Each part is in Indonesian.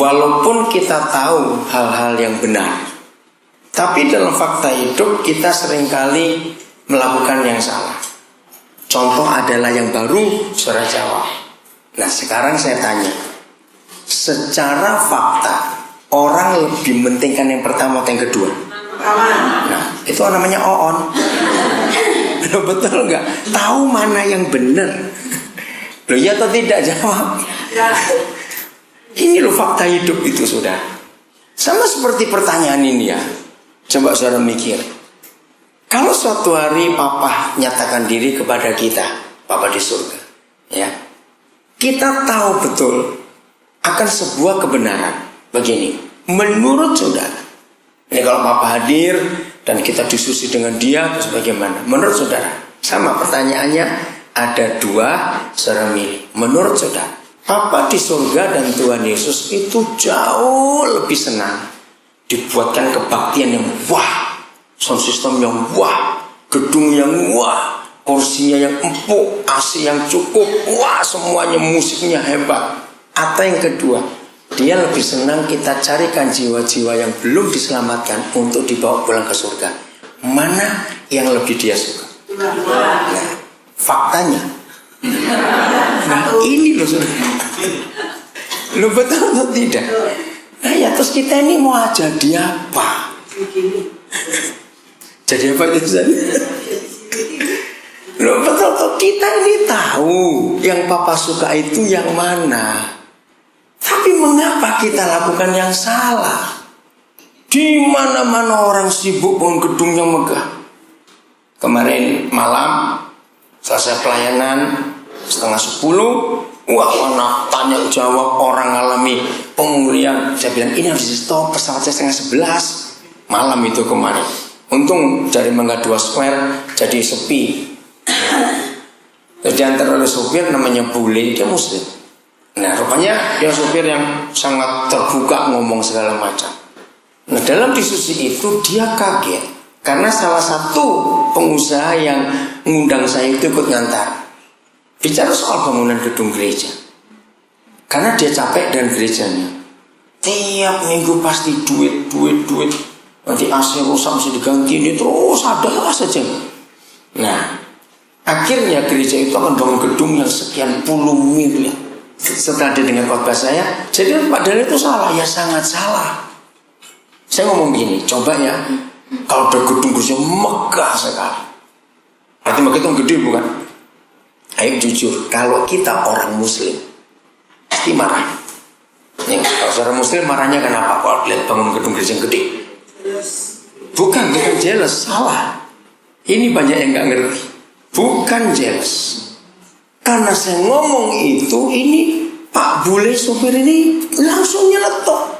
Walaupun kita tahu hal-hal yang benar, tapi dalam fakta hidup kita seringkali melakukan yang salah. Contoh adalah yang baru, saudara jawab. Nah sekarang saya tanya, secara fakta orang lebih mementingkan yang pertama atau yang kedua? Nah itu namanya oon. Betul nggak? Tahu mana yang benar? Loh ya atau tidak? Jawab. Ini loh fakta hidup itu sudah. Sama seperti pertanyaan ini ya. Coba saudara mikir. Kalau suatu hari Papa nyatakan diri kepada kita, Papa di surga, ya, kita tahu betul akan sebuah kebenaran. Begini, menurut saudara, ini kalau Papa hadir dan kita diskusi dengan dia, terus bagaimana? Menurut saudara, sama pertanyaannya, ada dua, saudara milih. Menurut saudara, Papa di surga dan Tuhan Yesus itu jauh lebih senang dibuatkan kebaktian yang wah, sound system yang wah, gedung yang wah, kursinya yang empuk, AC yang cukup, wah semuanya musiknya hebat. Atau yang kedua, dia lebih senang kita carikan jiwa-jiwa yang belum diselamatkan untuk dibawa pulang ke surga. Mana yang lebih dia suka? Nah, faktanya. Nah ini loh saudara. Lo betul atau tidak? Nah ya terus kita ini mau jadi apa? Jadi apa itu tadi? Loh betul tuh, kita ini tahu yang Papa suka itu yang mana. Tapi mengapa kita lakukan yang salah? Di mana-mana orang sibuk bangun gedung yang megah. Kemarin malam selesai pelayanan 9:30, wah mana tanya jawab orang alami pemulihan. Saya bilang ini harus di stop, pesawat saya 10:30 malam itu kemarin. Untung dari Mangga 2 Square jadi sepi. Terus diantar oleh supir namanya Bule, dia muslim. Nah rupanya dia supir yang sangat terbuka ngomong segala macam. Nah dalam diskusi itu dia kaget karena salah satu pengusaha yang mengundang saya itu ikut ngantar. Bicara soal bangunan gedung gereja. Karena dia capek dengan gerejanya. Tiap minggu pasti duit. Nanti AC rusak mesti diganti, ini terus ada saja. Nah akhirnya gereja itu akan bangun gedung yang sekian puluh miliar. Setelah dia dengar khotbah saya, jadi padahal itu salah, ya sangat salah. Saya ngomong gini, coba ya, kalau ada gedung-gedung megah sekali, arti megah itu gede bukan? Ayo jujur, kalau kita orang muslim pasti marah. Nih, kalau seorang muslim marahnya kenapa? Kalau lihat bangun gedung gereja yang gede, bukan jealous, salah. Ini banyak yang nggak ngerti. Bukan jealous. Karena saya ngomong itu, ini Pak Bule sopir ini langsung nyeletuk.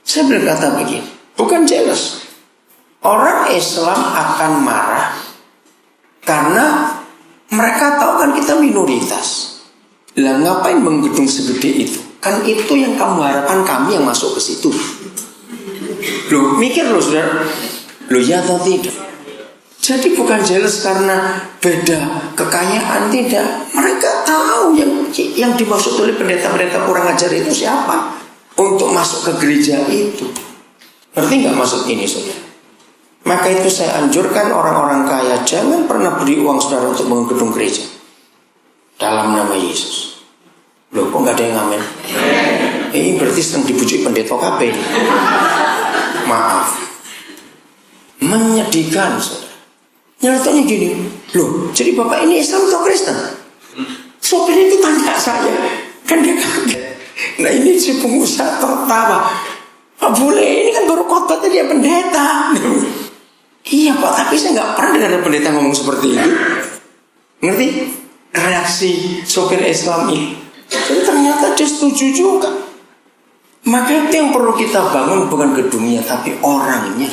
Saya berkata begini, bukan jealous. Orang Islam akan marah karena mereka tahu kan kita minoritas. Lah ngapain menggedung segede itu? Kan itu yang kamu harapkan kami yang masuk ke situ. Loh mikir loh saudara. Loh ya atau tidak? Jadi bukan jealous karena beda kekayaan, tidak. Mereka tahu yang dimaksud oleh pendeta-pendeta kurang ajar itu siapa untuk masuk ke gereja itu. Ngerti nggak maksud ini saudara? Maka itu saya anjurkan orang-orang kaya jangan pernah beri uang saudara untuk bangun gedung gereja dalam nama Yesus. Loh kok nggak ada yang ngamen? Ini berarti sedang dibujuk pendeta KB. Maaf, menyedihkan saudara. Nyatanya gini, loh jadi bapak ini Islam atau Kristen? Sopir itu tanya saya, kan dia kaget. Nah ini si pengusaha tertawa, Pak Bule ini kan baru khotbah dia pendeta. Iya Pak, tapi saya nggak pernah dengar pendeta ngomong seperti itu. Ngerti? Reaksi sopir Islam ini. Jadi ternyata dia setuju juga. Maka itu yang perlu kita bangun bukan gedungnya, tapi orangnya.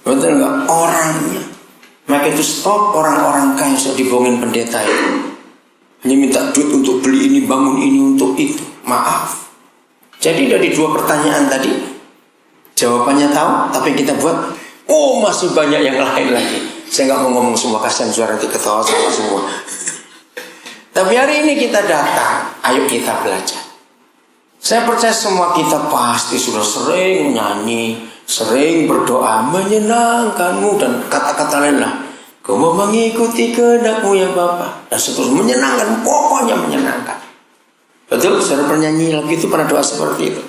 Betul nggak? Orangnya. Maka itu stop orang-orang kaya yang sudah dibohongin pendeta itu. Hanya minta duit untuk beli ini, bangun ini, untuk itu. Maaf. Jadi dari dua pertanyaan tadi, jawabannya tahu, tapi kita buat, oh masih banyak yang lain lagi. Saya nggak mau ngomong semua, kasihan suara nanti ketawa sama semua. Tapi hari ini kita datang, ayo kita belajar. Saya percaya semua kita pasti sudah sering nyanyi, sering berdoa, menyenangkanmu, dan kata-kata lain lah. Kau mau mengikuti kehendak-Mu ya Bapa, dan seterusnya, menyenangkan, pokoknya menyenangkan. Betul, saudara penyanyi lagu itu pernah doa seperti itu.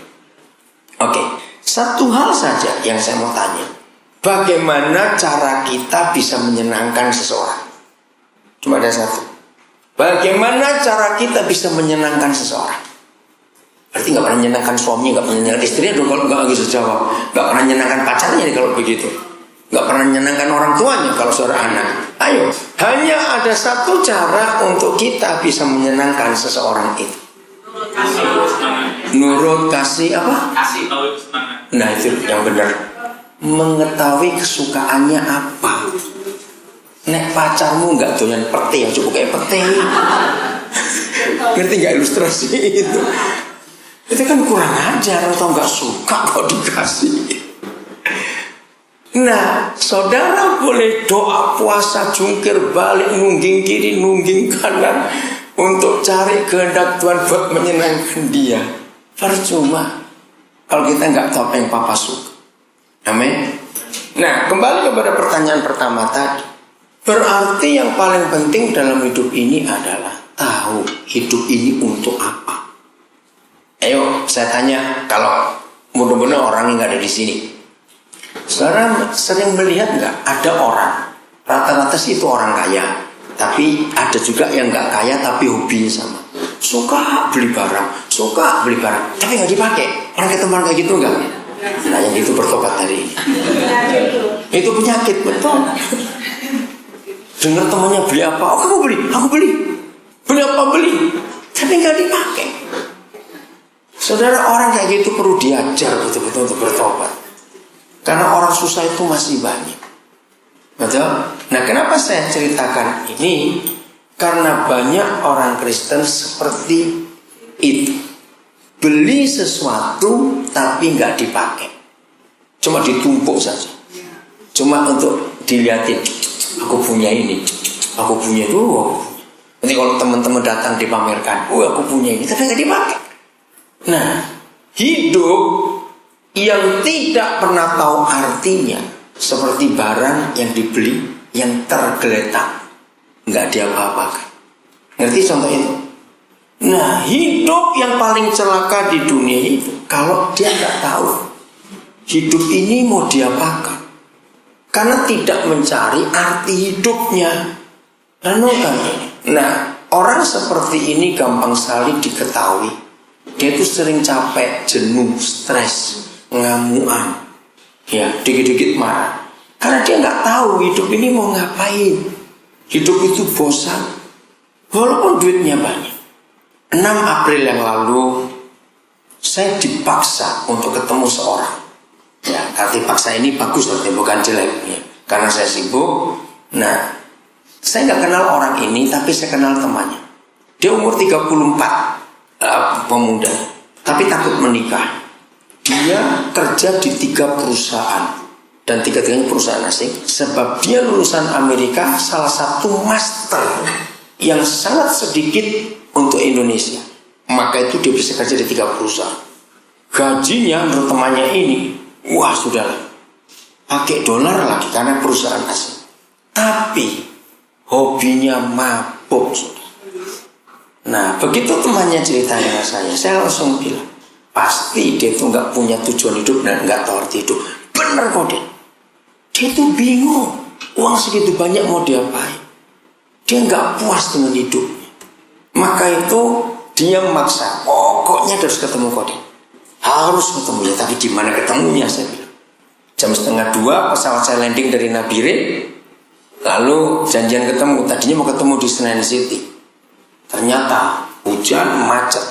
Oke, satu hal saja yang saya mau tanya. Bagaimana cara kita bisa menyenangkan seseorang? Cuma ada satu. Bagaimana cara kita bisa menyenangkan seseorang? Berarti gak pernah menyenangkan suaminya, gak pernah menyenangkan istrinya dong kalau gak bisa jawab. Gak pernah menyenangkan pacarnya kalau begitu. Gak pernah menyenangkan orang tuanya kalau seorang anak. Ayo, hanya ada satu cara untuk kita bisa menyenangkan seseorang itu. Nurut, kasih apa? Kasih tahu semangat. Nah itu yang benar. Mengetahui kesukaannya apa. Nek pacarmu gak doyan pete, yang cukup kayak pete. Ngerti gak ilustrasi itu? Itu kan kurang ajar atau gak suka kok dikasih. Nah, saudara boleh doa, puasa, jungkir balik, nungging kiri, nungging kanan untuk cari kehendak Tuhan buat menyenangkan dia. Percuma kalau kita nggak tahu apa yang Papa suka. Amin. Nah, kembali kepada pertanyaan pertama tadi. Berarti yang paling penting dalam hidup ini adalah tahu hidup ini untuk apa. Ayo, saya tanya, kalau mudah-mudahan orang yang nggak ada di sini. Saudara sering melihat nggak ada orang, rata-rata sih itu orang kaya, tapi ada juga yang nggak kaya tapi hobinya sama, suka beli barang, tapi nggak dipakai. Pernah ketemu orang kayak gitu nggak? Nah yang itu bertobat hari ini. Itu penyakit betul. Dengar temannya beli apa, oh kamu beli, aku beli, beli apa beli, tapi nggak dipakai. Saudara, orang kayak gitu perlu diajar betul-betul untuk bertobat. Karena orang susah itu masih banyak. Betul? Nah, kenapa saya ceritakan ini? Karena banyak orang Kristen seperti itu. Beli sesuatu tapi nggak dipakai. Cuma ditumpuk saja. Cuma untuk dilihatin. Aku punya ini. Aku punya itu. Nanti kalau teman-teman datang dipamerkan. Aku punya ini. Tapi nggak dipakai. Nah, hidup yang tidak pernah tahu artinya seperti barang yang dibeli yang tergeletak, nggak diapa-apakan. Ngerti contoh itu? Nah, hidup yang paling celaka di dunia itu kalau dia nggak tahu hidup ini mau diapakan, karena tidak mencari arti hidupnya. Renungkan ini. Nah, orang seperti ini gampang sekali diketahui. Dia itu sering capek, jenuh, stres, ngamuan, ya dikit-dikit marah, karena dia nggak tahu hidup ini mau ngapain. Hidup itu bosan, walaupun duitnya banyak. 6 April yang lalu saya dipaksa untuk ketemu seorang. Ya, arti paksa ini bagus, artinya bukan jelek. Ya, karena saya sibuk. Nah, saya nggak kenal orang ini, tapi saya kenal temannya. Dia umur 34, pemuda, tapi takut menikah. Dia kerja di 3 perusahaan, dan 3-tiganya perusahaan asing. Sebab dia lulusan Amerika, salah satu master yang sangat sedikit untuk Indonesia. Maka itu dia bisa kerja di 3 perusahaan. Gajinya menurut temannya ini, wah sudahlah, pakai dolar lagi karena perusahaan asing. Tapi hobinya mabuk. Nah, begitu temannya cerita dengan saya langsung bilang, pasti dia itu nggak punya tujuan hidup dan nggak tahu arti hidup. Bener kok dia. Dia itu bingung, uang segitu banyak mau diapain. Dia nggak puas dengan hidupnya. Maka itu dia memaksa, pokoknya harus ketemu Kode. Harus ketemu ya, tapi di mana ketemunya saya bilang. Jam 1:30 pesawat saya landing dari Nabire. Lalu janjian ketemu, tadinya mau ketemu di Senayan City. Ternyata hujan, macet.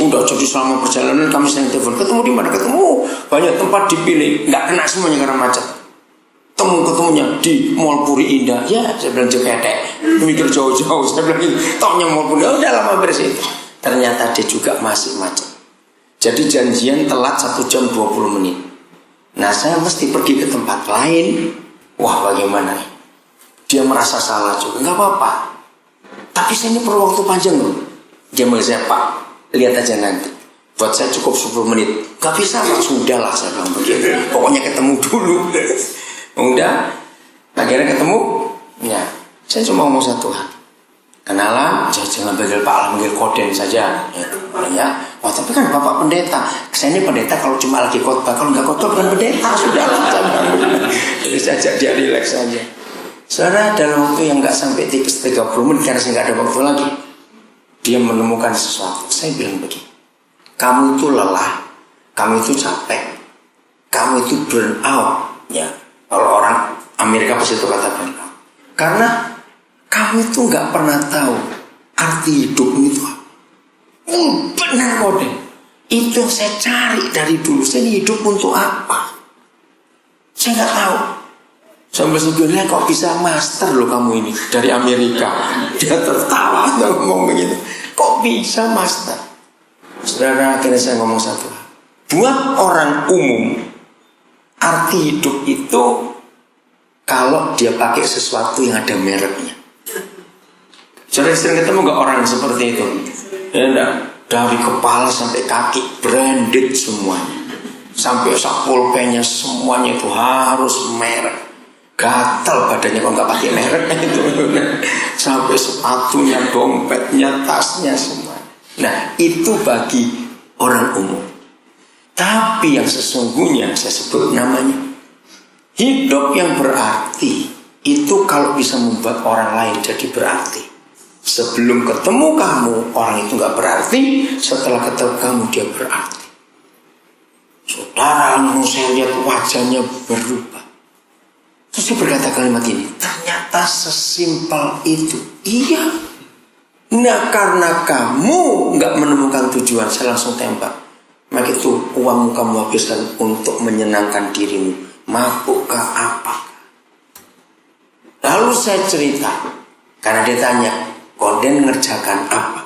Udah jadi selama perjalanan kami sering telepon, ketemu di mana? Ketemu banyak tempat dipilih, nggak kena semuanya karena macet. Ketemunya di Mall Puri Indah. Ya, saya bilang jeketek, mikir jauh-jauh. Saya bilang gitu, taunya Mall Puri Indah, udah lama beres itu. Ternyata dia juga masih macet. Jadi janjian telat 1 jam 20 menit. Nah, saya mesti pergi ke tempat lain. Wah, bagaimana? Dia merasa salah juga, nggak apa-apa. Tapi saya ini perlu waktu panjang loh. Dia bilang, saya Pak, lihat aja nanti. Buat saya cukup 10 menit. Gak bisa Pak, sudah lah saya bilang begitu. Pokoknya ketemu dulu. Udah, akhirnya ketemu. Ya, saya cuma ngomong satu hal. Kenalan, jangan panggil Pak, panggil Koden saja. Ya, wah tapi kan Bapak pendeta. Saya ini pendeta kalau cuma lagi khotbah, kalau nggak khotbah bukan pendeta. Sudah lah, jadi saja dia relax saja. Saudara, dalam waktu yang nggak sampai 30 menit karena saya nggak ada waktu lagi, dia menemukan sesuatu. Saya bilang begini, kamu itu lelah, kamu itu capek, kamu itu burn out. Ya, kalau orang Amerika pasti itu kata burn out. Karena kamu itu nggak pernah tahu arti hidupmu itu apa. Benar Koden. Itu yang saya cari dari dulu. Saya hidup untuk apa? Saya nggak tahu. Sampai sebelumnya kok bisa master loh kamu ini dari Amerika. Dia tertawa ngomong begitu. Kok bisa master? Saudara, akhirnya saya ngomong satu. Buat orang umum, arti hidup itu kalau dia pakai sesuatu yang ada mereknya. Sering ketemu gak orang seperti itu? Ya enggak, dari kepala sampai kaki branded semuanya, sampai sapulpennya semuanya itu harus merek. Gatal badannya kalau nggak pakai merek itu. Sampai sepatunya, dompetnya, tasnya semua. Nah itu bagi orang umum. Tapi yang sesungguhnya saya sebut namanya hidup yang berarti itu kalau bisa membuat orang lain jadi berarti. Sebelum ketemu kamu, orang itu gak berarti. Setelah ketemu kamu, dia berarti. Saudara, saya lihat wajahnya berubah. Terus dia berkata kalimat ini, ternyata sesimpel itu. Iya. Nah, karena kamu gak menemukan tujuan, saya langsung tembak. Maka itu uangmu kamu habiskan untuk menyenangkan dirimu. Mabukkah apa? Lalu saya cerita, karena dia tanya, Koden ngerjakan apa?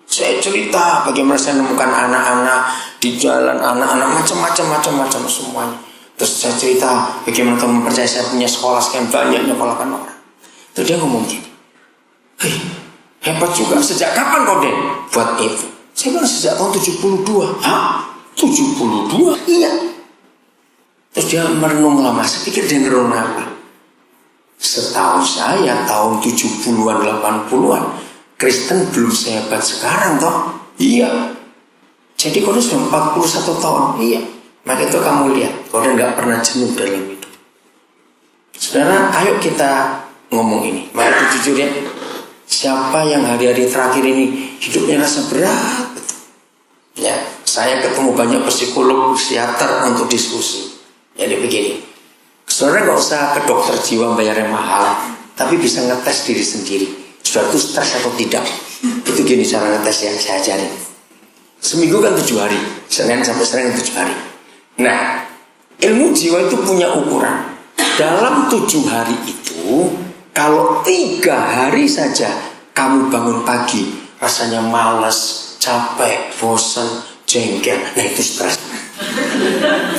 Saya cerita bagaimana saya menemukan anak-anak di jalan, anak-anak macam-macam semuanya. Terus saya cerita bagaimana teman percaya saya punya sekolah sekian banyak nyekolahkan orang. Terus dia ngomong gini, hei, hebat juga. Sejak kapan Koden buat itu? Saya bilang sejak tahun 72. Hah? 72? Iya. Terus dia merenung lama. Saya pikir dia merenung apa? Setahu saya tahun 70-an 80-an Kristen belum sehebat sekarang toh. Iya. Jadi Koden sudah 41 tahun. Iya. Maka itu kamu lihat Koden gak pernah jenuh dalam hidup. Saudara, ayo kita ngomong ini. Mari kita jujur ya. Siapa yang hari-hari terakhir ini hidupnya rasa berat? Ya, saya ketemu banyak psikolog, psikiater untuk diskusi. Jadi begini, saudara gak usah ke dokter jiwa bayarnya mahal, tapi bisa ngetes diri sendiri. Sudah itu stres atau tidak? Itu gini cara ngetes yang saya ajarin. Seminggu kan 7 hari, Senin sampai Senin 7 hari. Nah, ilmu jiwa itu punya ukuran. Dalam 7 hari itu, kalau 3 hari saja kamu bangun pagi rasanya malas, capek, bosan, jengkel, nah itu stres.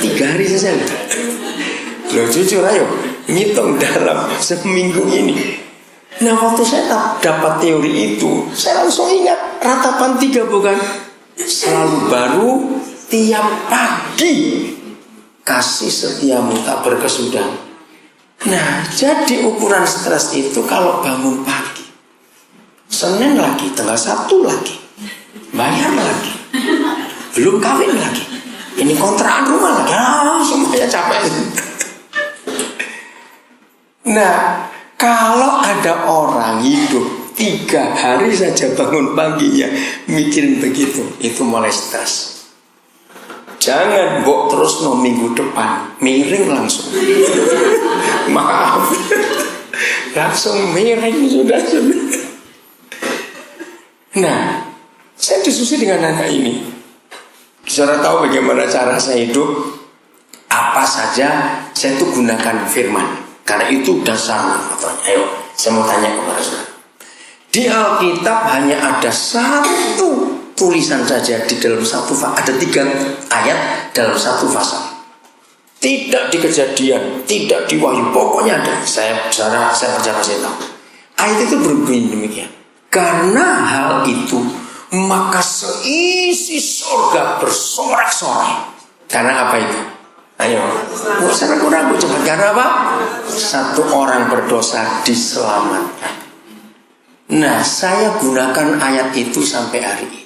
3 hari saja. Loh jujur ayo ngitung dalam seminggu ini. Nah waktu saya dapat teori itu, saya langsung ingat ratapan 3 bukan? Selalu baru tiap pagi, kasih setiamu tak berkesudahan. Nah jadi ukuran stres itu kalau bangun pagi, Senin lagi, tanggal 1 lagi, bayar lagi, belum kawin lagi, ini kontrakan rumah lagi, semuanya capek. Nah, kalau ada orang hidup 3 hari saja bangun paginya mikirin begitu, itu mulai stres. Jangan bok terus minggu depan miring langsung. Maaf, langsung miring sudah. Nah, saya diskusi dengan anak ini. Saudara tahu bagaimana cara saya hidup? Apa saja saya tuh gunakan firman. Karena itu dasar. Ayo, saya mau tanya kepada saudara. Di Alkitab hanya ada 1 tulisan saja di dalam 1 ada 3 ayat dalam 1 pasal. Tidak di Kejadian, tidak di Wahyu, pokoknya ada. Saya percaya saya tahu. Ayat itu berbunyi demikian. Karena hal itu maka seisi surga bersorak-sorai. Karena apa itu? Ayo, nggak usah ragu-ragu, cepat. Karena apa? Satu orang berdosa diselamatkan. Nah, saya gunakan ayat itu sampai hari ini.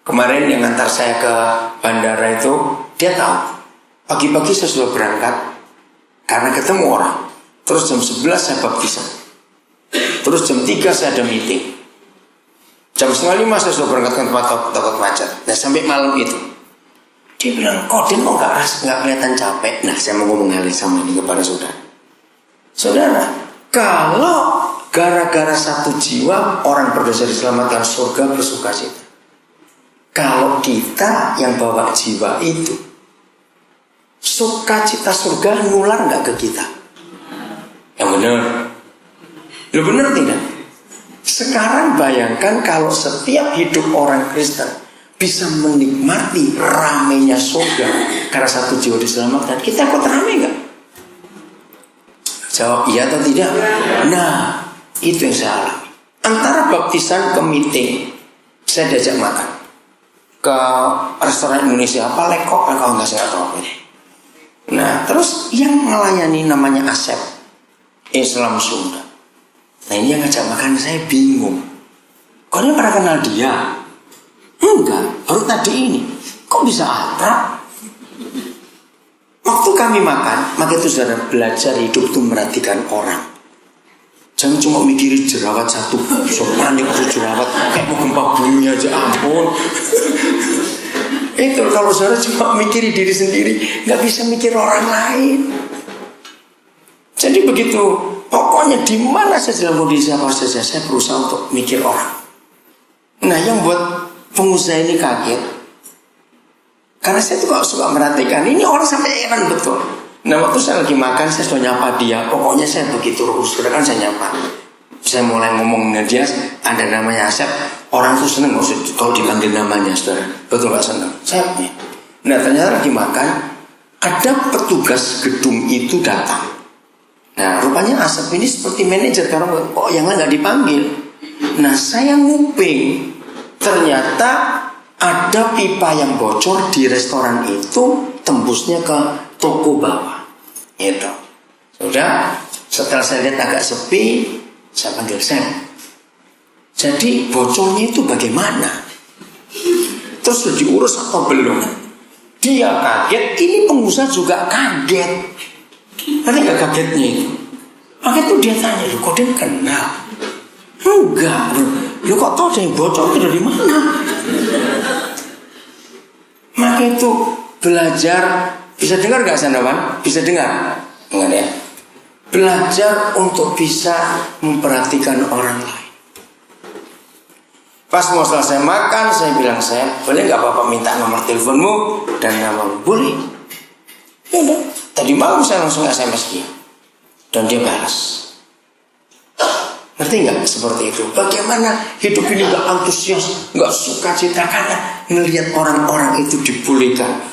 Kemarin yang ngantar saya ke bandara itu, dia tahu. Pagi-pagi saya sudah berangkat karena ketemu orang. Terus jam 11 saya baptisan. Terus jam 3 saya ada meeting. Jam 4:30 saya sudah berangkat ke tempat takut macet. Nah, sampai malam itu dia bilang, kok Din kok nggak kelihatan capek? Nah, saya mau ngomong hal sama ini kepada saudara. Saudara, kalau gara-gara satu jiwa orang berdosa diselamatkan, surga bersukacita. Kalau kita yang bawa jiwa itu, sukacita surga nular nggak ke kita? Yang benar. Lo benar tidak? Sekarang bayangkan kalau setiap hidup orang Kristen bisa menikmati ramenya surga karena satu jiwa diselamatkan, kita ikut rame nggak? Jawab iya atau tidak? Nah, itu yang saya alami. Antara baptisan ke meeting, saya diajak makan ke restoran Indonesia apa lekok kalau nggak saya tahu ini. Nah, terus yang melayani namanya Asep, Islam Sunda. Nah, ini yang ngajak makan, saya bingung. Kok dia pernah kenal dia? Enggak, baru tadi ini. Kok bisa akrab? Waktu kami makan, maka itu saudara belajar hidup itu merhatikan orang. Jangan cuma mikirin jerawat satu, so panik tuh jerawat kayak mau gempa bumi aja, ampun. Itu kalau saudara cuma mikirin diri sendiri, nggak bisa mikir orang lain. Jadi begitu, pokoknya di mana saja dalam kondisi apa saja, saya berusaha untuk mikir orang. Nah, yang buat pengusaha ini kaget, karena saya tuh kok suka merhatikan ini orang sampai heran betul. Nah, waktu saya lagi makan, saya sudah nyapa dia. Pokoknya saya begitu terus, kan saya nyapa. Saya mulai ngomong dengan dia, ada namanya Asep. Orang tuh seneng kalau dipanggil namanya, saudara. Betul gak seneng? Saya. Nah, ternyata lagi makan, ada petugas gedung itu datang. Nah, rupanya Asep ini seperti manajer, karena kok yang lain gak dipanggil. Nah, saya nguping. Ternyata ada pipa yang bocor di restoran itu, tembusnya ke toko bawah. Itu. Sudah, setelah saya lihat agak sepi, saya panggil Sam. Jadi bocornya itu bagaimana? Terus sudah diurus atau belum? Dia kaget, ini pengusaha juga kaget. Nanti gak kagetnya itu. Maka itu dia tanya, kok dia kenal? Enggak, lu kok tahu ada yang bocor itu dari mana? Maka itu belajar. Bisa dengar gak Sandawan? Bisa dengar? Enggak ya? Belajar untuk bisa memperhatikan orang lain. Pas mau selesai makan, saya bilang, saya boleh gak Bapak minta nomor teleponmu dan namamu? Boleh. Ya udah. Tadi malam saya langsung SMS dia. Dan dia balas. Ngerti gak seperti itu? Bagaimana hidup ini gak antusias, gak sukacita karena melihat orang-orang itu dipulihkan.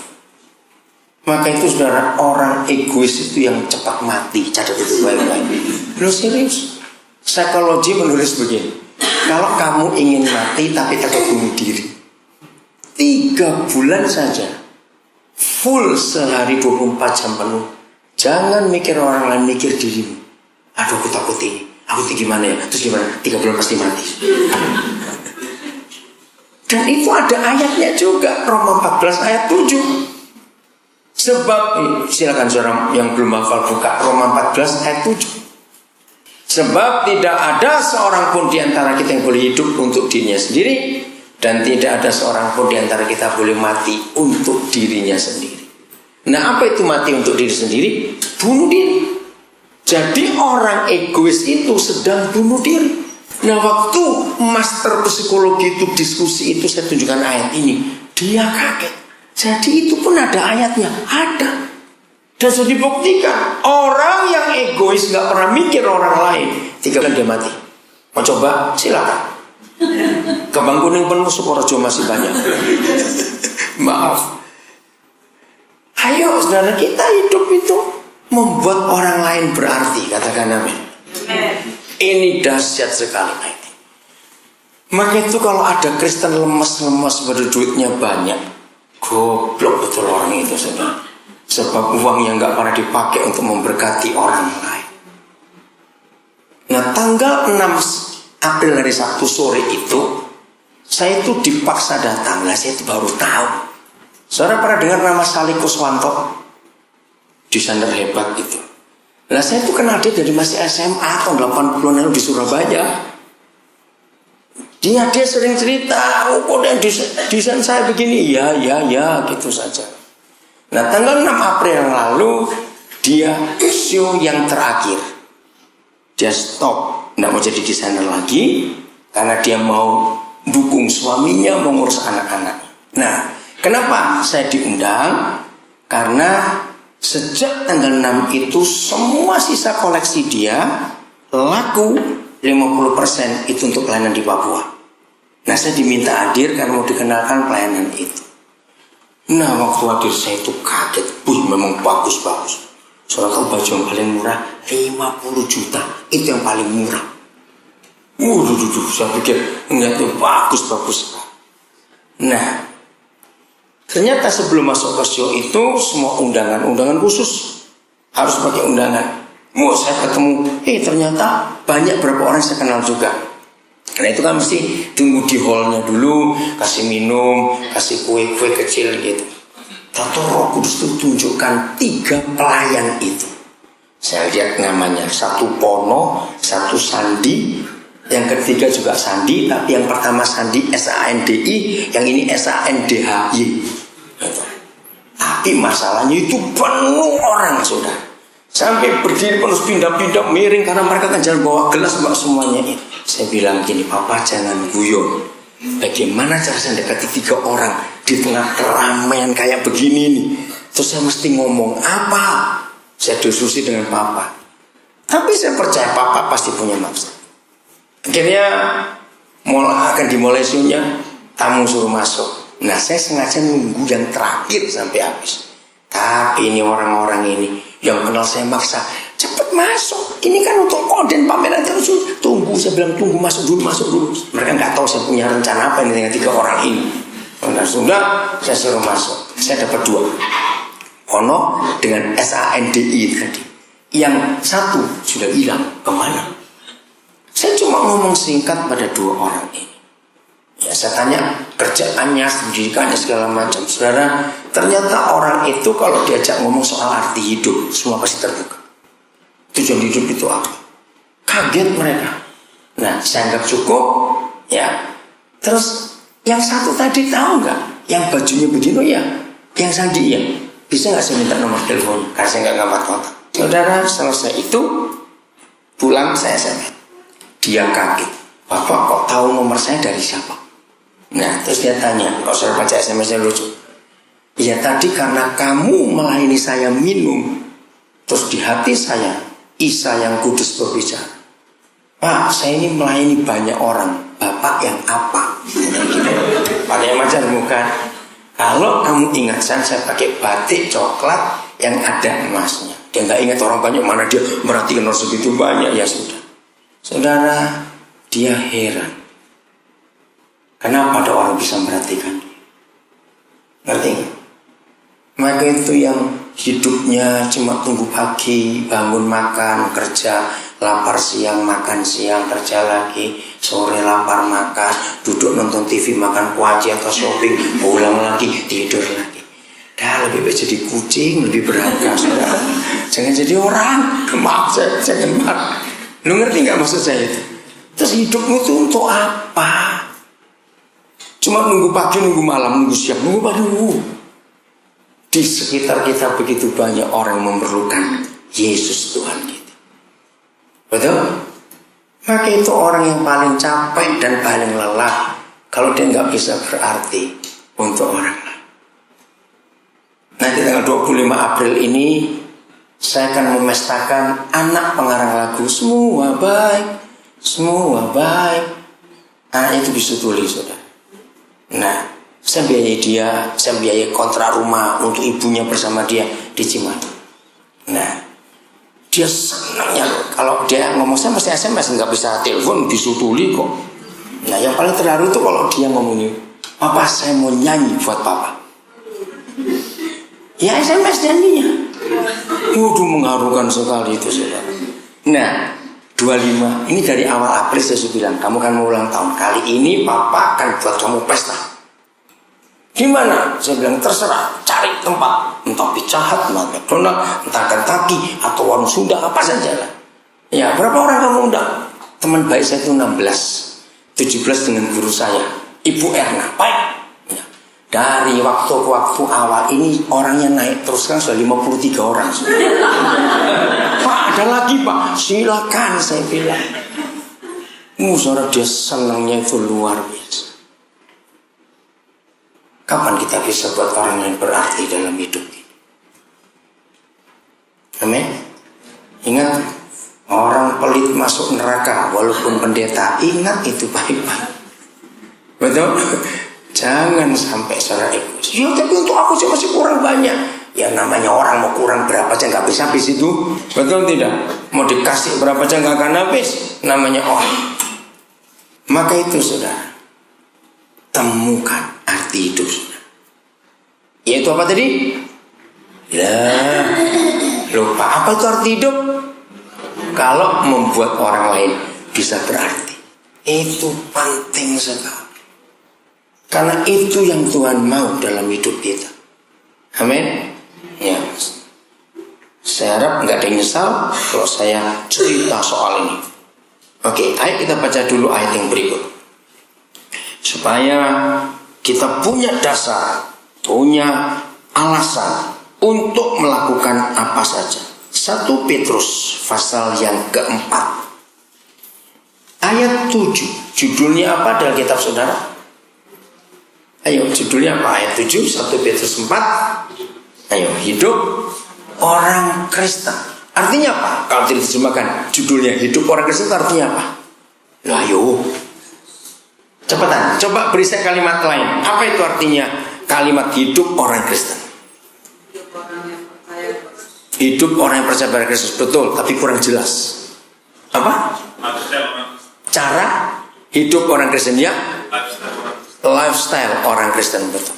Maka itu saudara, orang egois itu yang cepat mati. Catat itu baik-baik. Lu serius? Psikologi menulis begini, kalau kamu ingin mati tapi takut bunuh diri, 3 bulan saja, full sehari 24 jam penuh, jangan mikir orang lain, mikir dirimu. Aduh, aku takut ini, aku gimana ya? Terus gimana? 3 bulan pasti mati. Dan itu ada ayatnya juga, Roma 14 ayat 7. Sebab, silakan saudara yang belum hafal buka Roma 14 ayat 7. Sebab tidak ada seorang pun di antara kita yang boleh hidup untuk dirinya sendiri, dan tidak ada seorang pun di antara kita boleh mati untuk dirinya sendiri. Nah, apa itu mati untuk diri sendiri? Bunuh diri. Jadi orang egois itu sedang bunuh diri. Nah, waktu master psikologi itu diskusi itu, saya tunjukkan ayat ini, dia kaget. Jadi itu pun ada ayatnya, ada. Dan sudah dibuktikan, orang yang egois gak pernah mikir orang lain, 3 bulan dia mati. Mau coba? Silakan. Ke Bangkuning penuh, Sukorejo masih banyak. Maaf. Ayo saudara, kita hidup itu membuat orang lain berarti. Katakan amin. Ini dahsyat sekali. Maka itu kalau ada Kristen lemes-lemes pada duitnya banyak, goblok betul orang itu saudara. Sebab uang yang gak pernah dipakai untuk memberkati orang lain. Nah, tanggal 6 April hari Sabtu sore itu, saya itu dipaksa datang. Nah, saya itu baru tahu. Saudara pernah dengar nama Sali Kuswanto? Desainer hebat itu. Nah, saya itu kenal dia dari masih SMA tahun 80-an lalu di Surabaya. Dia sering cerita, oh kok desain saya begini, ya gitu saja. Nah, tanggal 6 April yang lalu dia show yang terakhir. Dia stop, tidak mau jadi desainer lagi karena dia mau dukung suaminya, mau ngurus anak-anak. Nah, kenapa saya diundang? Karena sejak tanggal 6 itu semua sisa koleksi dia laku 50% itu untuk pelayanan di Papua. Nah, saya diminta hadir karena mau dikenalkan pelayanan itu. Nah, waktu hadir saya itu kaget. Memang bagus-bagus. Soalnya kalau baju yang paling murah 50 juta. Itu yang paling murah. Saya pikir ngeliat itu bagus-bagus. Nah, ternyata sebelum masuk ke show itu semua undangan khusus. Harus pakai undangan. Saya ketemu, ternyata banyak berapa orang saya kenal juga. Karena itu kan mesti tunggu di hallnya dulu, kasih minum, kasih kue-kue kecil gitu. Tato Roh Kudus itu tunjukkan 3 pelayan itu. Saya lihat namanya, satu Pono, satu Sandi, yang ketiga juga Sandi, tapi yang pertama Sandi SANDI, yang ini SANDHY. Gitu. Tapi masalahnya itu penuh orang sudah. Sampai berdiri penuh pindah-pindah miring karena mereka kan jangan bawa gelas bawa semuanya ini. Saya bilang gini, Papa jangan guyon. Bagaimana cara saya dekati 3 orang di tengah keramaian kayak begini nih? Terus saya mesti ngomong apa? Saya diskusi dengan Papa. Tapi saya percaya Papa pasti punya maksud. Akhirnya akan dimulai show-nya, tamu suruh masuk. Nah, saya sengaja nunggu yang terakhir sampai habis. Tapi ini orang-orang ini yang kenal saya maksa, cepat masuk. Ini kan untuk konten pameran terus. Tunggu, saya bilang tunggu, masuk dulu. Mereka nggak tahu saya punya rencana apa ini dengan 3 orang ini. Nah, sudah saya suruh masuk. Saya dapat 2. Ono dengan SANDI tadi. Yang satu sudah hilang kemana? Saya cuma ngomong singkat pada 2 orang ini. Ya, saya tanya kerjaannya, pendidikannya segala macam. Saudara, ternyata orang itu kalau diajak ngomong soal arti hidup, semua pasti terbuka. Tujuan hidup itu apa? Kaget mereka. Nah, saya anggap cukup. Ya, terus yang satu tadi tahu nggak? Yang bajunya begini ya, yang Sandi ya. Bisa nggak saya minta nomor telepon? Karena saya nggak ngamat kontak. Saudara, selesai itu pulang saya SMS. Dia kaget. Bapak kok tahu nomor saya dari siapa? Nah, terus dia tanya, kok saya baca SMS-nya lucu. Ya tadi karena kamu melayani saya minum, terus di hati saya Isa yang kudus berbicara. Pak, saya ini melayani banyak orang. Bapak yang apa? Pakai macam bukan. Kalau kamu ingat saya pakai batik coklat yang ada emasnya. Dia nggak ingat orang banyak, mana dia merhatikan orang segitu banyak. Ya sudah. Saudara, dia heran. Kenapa ada orang bisa merhatikan? Ngerti nggak? Maka itu yang hidupnya cuma tunggu pagi, bangun makan, kerja, lapar siang, makan siang, kerja lagi, sore lapar makan, duduk nonton TV, makan kuaci atau shopping, pulang lagi, tidur lagi. Dah lebih baik jadi kucing, lebih berharga, saudara. Jangan jadi orang. Maaf, jangan marah. Lu ngerti nggak maksud saya itu? Terus hidupmu itu untuk apa? Cuma nunggu pagi, nunggu malam, nunggu siang, nunggu pagi, nunggu. Di sekitar kita begitu banyak orang yang memerlukan Yesus Tuhan kita. Betul? Maka itu orang yang paling capek dan paling lelah kalau dia nggak bisa berarti untuk orang lain. Nanti tanggal 25 April ini saya akan memestakan anak pengarang lagu Semua Baik, Semua Baik. Anaknya itu bisa tulis, saudara. Nah, saya biayai dia, saya biayai kontrak rumah untuk ibunya bersama dia di Cimahi. Nah, dia senangnya kalau dia ngomong saya mesti SMS, nggak bisa telepon, bisa tulis kok. Nah yang paling terharu itu kalau dia ngomong ini, Papa saya mau nyanyi buat Papa. Ya SMS nyanyinya. Waduh mengharukan sekali itu saudara. Nah 25 ini dari awal April saya sudah bilang kamu kan mau ulang tahun. Kali ini Papa akan buat kamu pesta. Gimana? Saya bilang terserah, cari tempat, entah Pizza Hut, entah McDonald, entah Kentucky atau warung Sunda apa saja lah. Ya berapa orang kamu undang? Teman baik saya itu 16, 17 dengan guru saya, Ibu Erna. Baik. Ya. Dari waktu ke waktu awal ini orangnya naik terus kan sudah 53 orang. Pak ada lagi Pak, silakan saya bilang. Saudara dia senangnya itu luar biasa. Kapan kita bisa buat orang yang berarti dalam hidup ini? Amin. Ingat, orang pelit masuk neraka walaupun pendeta. Ingat itu baik-baik. Betul? Jangan sampai secara egois. Ya tapi untuk aku sih masih kurang banyak. Ya namanya orang mau kurang berapa aja nggak habis itu. Betul tidak? Mau dikasih berapa aja nggak akan habis. Namanya orang. Maka itu saudara, temukan arti hidup saudara. Yaitu apa tadi? Lupa apa itu arti hidup? Kalau membuat orang lain bisa berarti, itu penting sekali. Karena itu yang Tuhan mau dalam hidup kita. Amin. Ya. Saya harap nggak ada yang nyesal kalau saya cerita soal ini. Oke, ayo kita baca dulu ayat yang berikut supaya kita punya dasar, punya alasan untuk melakukan apa saja. 1 Petrus pasal yang keempat ayat 7. Judulnya apa dalam kitab saudara? Ayo judulnya apa? Ayat 7 1 Petrus 4. Ayo, hidup orang Kristen. Artinya apa? Kalau diterjemahkan judulnya hidup orang Kristen artinya apa? Loh ayo cepetan, coba beri saya kalimat lain. Apa itu artinya kalimat hidup orang Kristen? Hidup orang yang percaya pada Kristus. Betul, tapi kurang jelas. Apa? Cara hidup orang Kristen ya? Lifestyle orang Kristen, betul.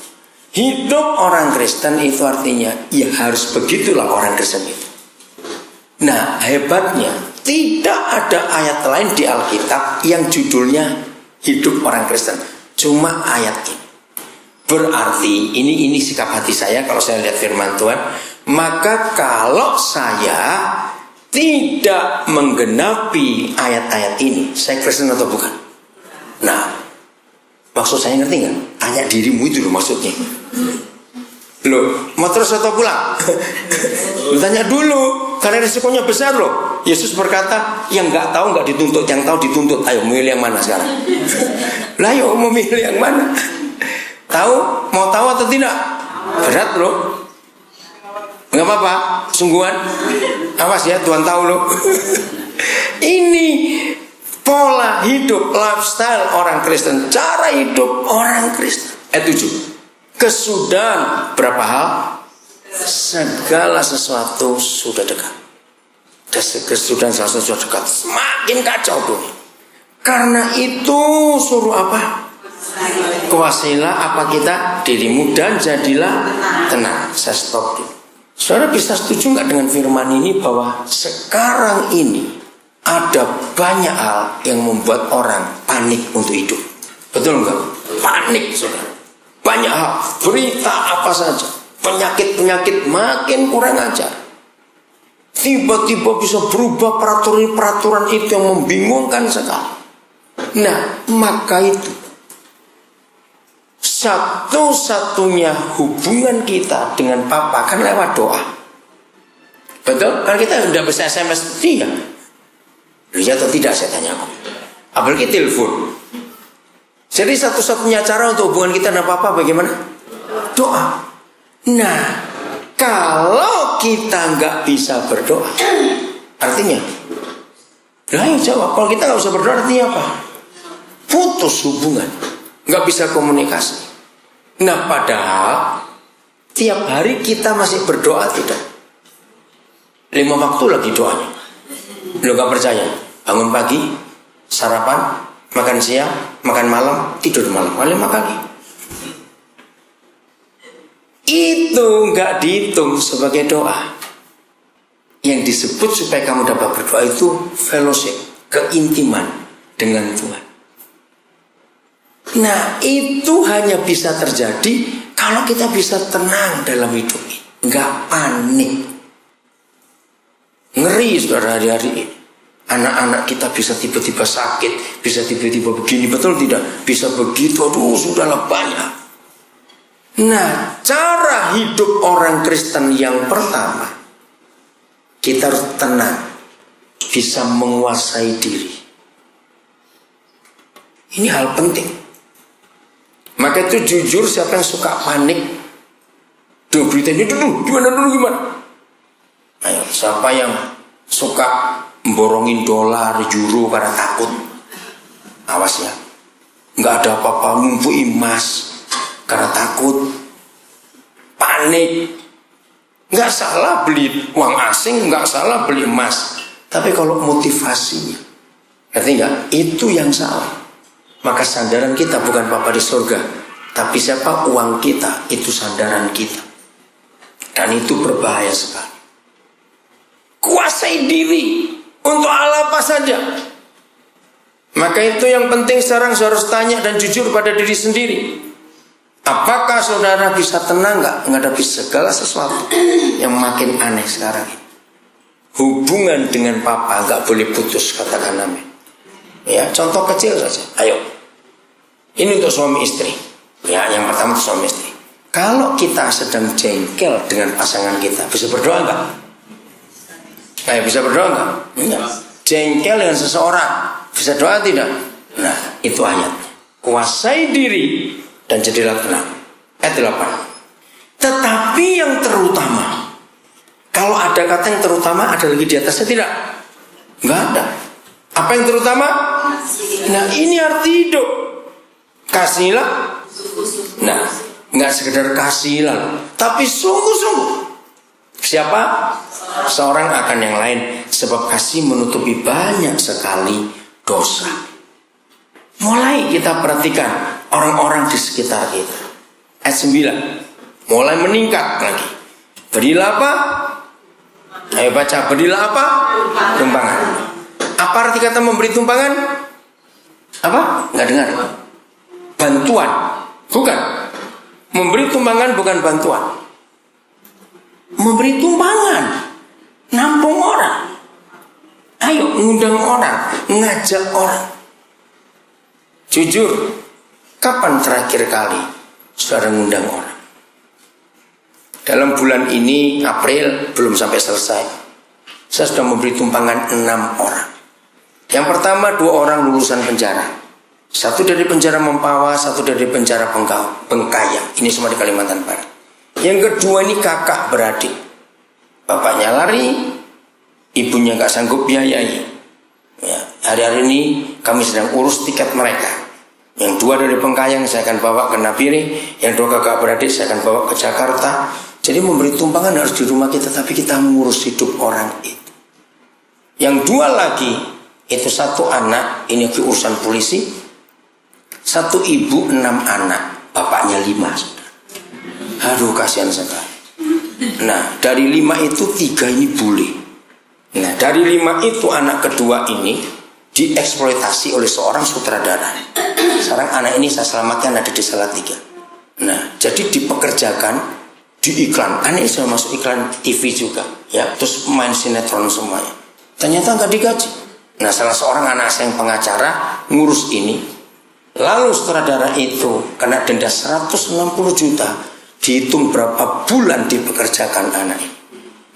Hidup orang Kristen itu artinya ya harus begitulah orang Kristen itu. Nah hebatnya tidak ada ayat lain di Alkitab yang judulnya hidup orang Kristen. Cuma ayat ini. Berarti ini sikap hati saya kalau saya lihat firman Tuhan. Maka kalau saya tidak menggenapi ayat-ayat ini, saya Kristen atau bukan? Nah, maksud saya ngerti nggak? Tanya dirimu itu loh maksudnya. Loh, mau terus atau pulang? Tanya dulu, karena risikonya besar loh. Yesus berkata, yang nggak tahu nggak dituntut, yang tahu dituntut. Ayo milih yang mana sekarang? Lah, ayo mau milih yang mana? Tahu? Mau tahu atau tidak? Berat loh. Nggak apa-apa, sungguhan. Awas ya, Tuhan tahu loh. Ini pola hidup, lifestyle orang Kristen, cara hidup orang Kristen. Ayat 7. Kesudahan berapa hal? Segala sesuatu sudah dekat. Kesudahan segala sesuatu sudah dekat. Semakin kacau dunia. Karena itu suruh apa? Kuasailah apa kita dirimu dan jadilah tenang. Saya stop dulu. Saudara bisa setuju nggak dengan firman ini bahwa sekarang ini ada banyak hal yang membuat orang panik untuk hidup? Betul nggak? Panik saudara. Banyak hal, berita apa saja, penyakit-penyakit makin kurang ajar. Tiba-tiba bisa berubah peraturan-peraturan itu yang membingungkan sekali. Nah, maka itu satu-satunya hubungan kita dengan Papa kan lewat doa. Betul? Kan kita udah bisa SMS dia. Iya atau tidak saya tanya kok. Apalagi telepon. Jadi satu-satunya cara untuk hubungan kita dengan Papa bagaimana? Doa. Nah, kalau kita nggak bisa berdoa, artinya, lah ayo jawab. Kalau kita nggak bisa berdoa artinya apa? Putus hubungan, nggak bisa komunikasi. Nah, padahal tiap hari kita masih berdoa tidak? 5 waktu lagi doanya. Lo nggak percaya? Bangun pagi, sarapan, makan siang, makan malam, tidur malam, 5 kali. Itu nggak dihitung sebagai doa. Yang disebut supaya kamu dapat berdoa itu fellowship, keintiman dengan Tuhan. Nah, itu hanya bisa terjadi kalau kita bisa tenang dalam hidup ini, nggak panik. Ngeri saudara hari-hari ini. Anak-anak kita bisa tiba-tiba sakit, bisa tiba-tiba begini, betul tidak? Bisa begitu, aduh sudahlah banyak. Nah, cara hidup orang Kristen yang pertama, kita harus tenang, bisa menguasai diri. Ini hal penting. Maka itu jujur, siapa yang suka panik, tuh berita ini dulu, gimana? Ayo, siapa yang suka memborongin dolar, euro karena takut? Awas ya, nggak ada apa-apa, ngumpul emas karena takut, panik. Nggak salah beli uang asing, nggak salah beli emas, tapi kalau motivasinya, ngerti nggak? Itu yang salah. Maka sandaran kita bukan Bapa di surga, tapi siapa? Uang kita, itu sandaran kita. Dan itu berbahaya sekali. Kuasai diri untuk Allah apa saja. Maka itu yang penting sekarang saudara harus tanya dan jujur pada diri sendiri. Apakah saudara bisa tenang nggak menghadapi segala sesuatu yang makin aneh sekarang ini? Hubungan dengan Papa nggak boleh putus, katakan amin. Ya, contoh kecil saja. Ayo, ini untuk suami istri. Ya, yang pertama untuk suami istri. Kalau kita sedang jengkel dengan pasangan kita, bisa berdoa nggak? Bisa berdoa nggak? Enggak. Jengkel dengan seseorang, bisa doa tidak? Nah, itu ayatnya. Kuasai diri dan jadilah tenang. Ayat 8. Tetapi yang terutama, kalau ada kata yang terutama, ada lagi di atasnya tidak? Enggak ada. Apa yang terutama? Nah, ini arti hidup. Kasihlah. Nah, enggak sekedar kasihlah, tapi sungguh-sungguh. Siapa? Seorang akan yang lain, sebab kasih menutupi banyak sekali dosa. Mulai kita perhatikan orang-orang di sekitar kita. Ayat 9. Mulai meningkat lagi. Berilah apa? Ayo baca, berilah apa? Tumpangan. Apa arti kata memberi tumpangan? Apa? Enggak dengar. Bantuan. Bukan. Memberi tumpangan bukan bantuan. Memberi tumpangan, nampung orang. Ayo ngundang orang, ngajak orang. Jujur, kapan terakhir kali saudara ngundang orang? Dalam bulan ini, April, belum sampai selesai, saya sudah memberi tumpangan 6 orang. Yang pertama 2 orang lulusan penjara. 1 dari penjara Mempawah, 1 dari penjara Bengkayang. Ini semua di Kalimantan Barat. Yang kedua ini kakak beradik. Bapaknya lari, ibunya gak sanggup biayai. Ya, hari-hari ini kami sedang urus tiket mereka. Yang 2 dari Bengkayang saya akan bawa ke Nabire, yang 2 kakak beradik saya akan bawa ke Jakarta. Jadi memberi tumpangan harus di rumah kita, tapi kita mengurus hidup orang itu. Yang 2 lagi, itu 1 anak, ini urusan polisi. 1 ibu 6 anak, bapaknya 5. Aduh, kasihan sekali. Nah, dari 5 itu 3 ini bule. Nah, dari 5 itu anak kedua ini dieksploitasi oleh seorang sutradara. Sekarang anak ini saya selamatkan ada di Salatiga. Nah, jadi dipekerjakan di iklan. Anak ini sudah masuk iklan TV juga, ya. Terus main sinetron semuanya. Ternyata nggak digaji. Nah, salah seorang anak saya yang pengacara ngurus ini. Lalu sutradara itu kena denda 160 juta. Dihitung berapa bulan dipekerjakan anak ini.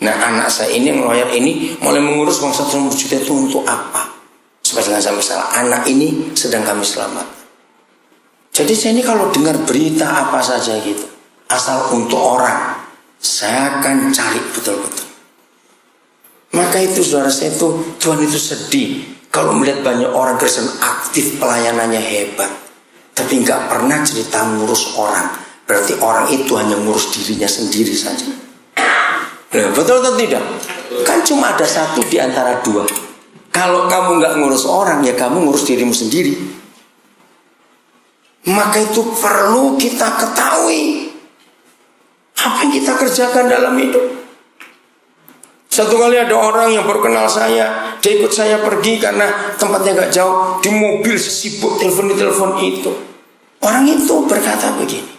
Nah, anak saya ini yang lawyer ini mulai mengurus uang 160 juta itu untuk apa? Supaya jangan sampai salah. Anak ini sedang kami selamat. Jadi saya ini kalau dengar berita apa saja gitu, asal untuk orang, saya akan cari betul-betul. Maka itu saudara saya itu, Tuhan itu sedih kalau melihat banyak orang Kristen aktif, pelayanannya hebat, tapi nggak pernah cerita ngurus orang. Berarti orang itu hanya ngurus dirinya sendiri saja. Nah, betul atau tidak? Kan cuma ada 1 di antara 2. Kalau kamu nggak ngurus orang, ya kamu ngurus dirimu sendiri. Maka itu perlu kita ketahui apa yang kita kerjakan dalam hidup. Satu kali ada orang yang baru kenal saya, dia ikut saya pergi karena tempatnya gak jauh. Di mobil sibuk telepon itu. Orang itu berkata begini,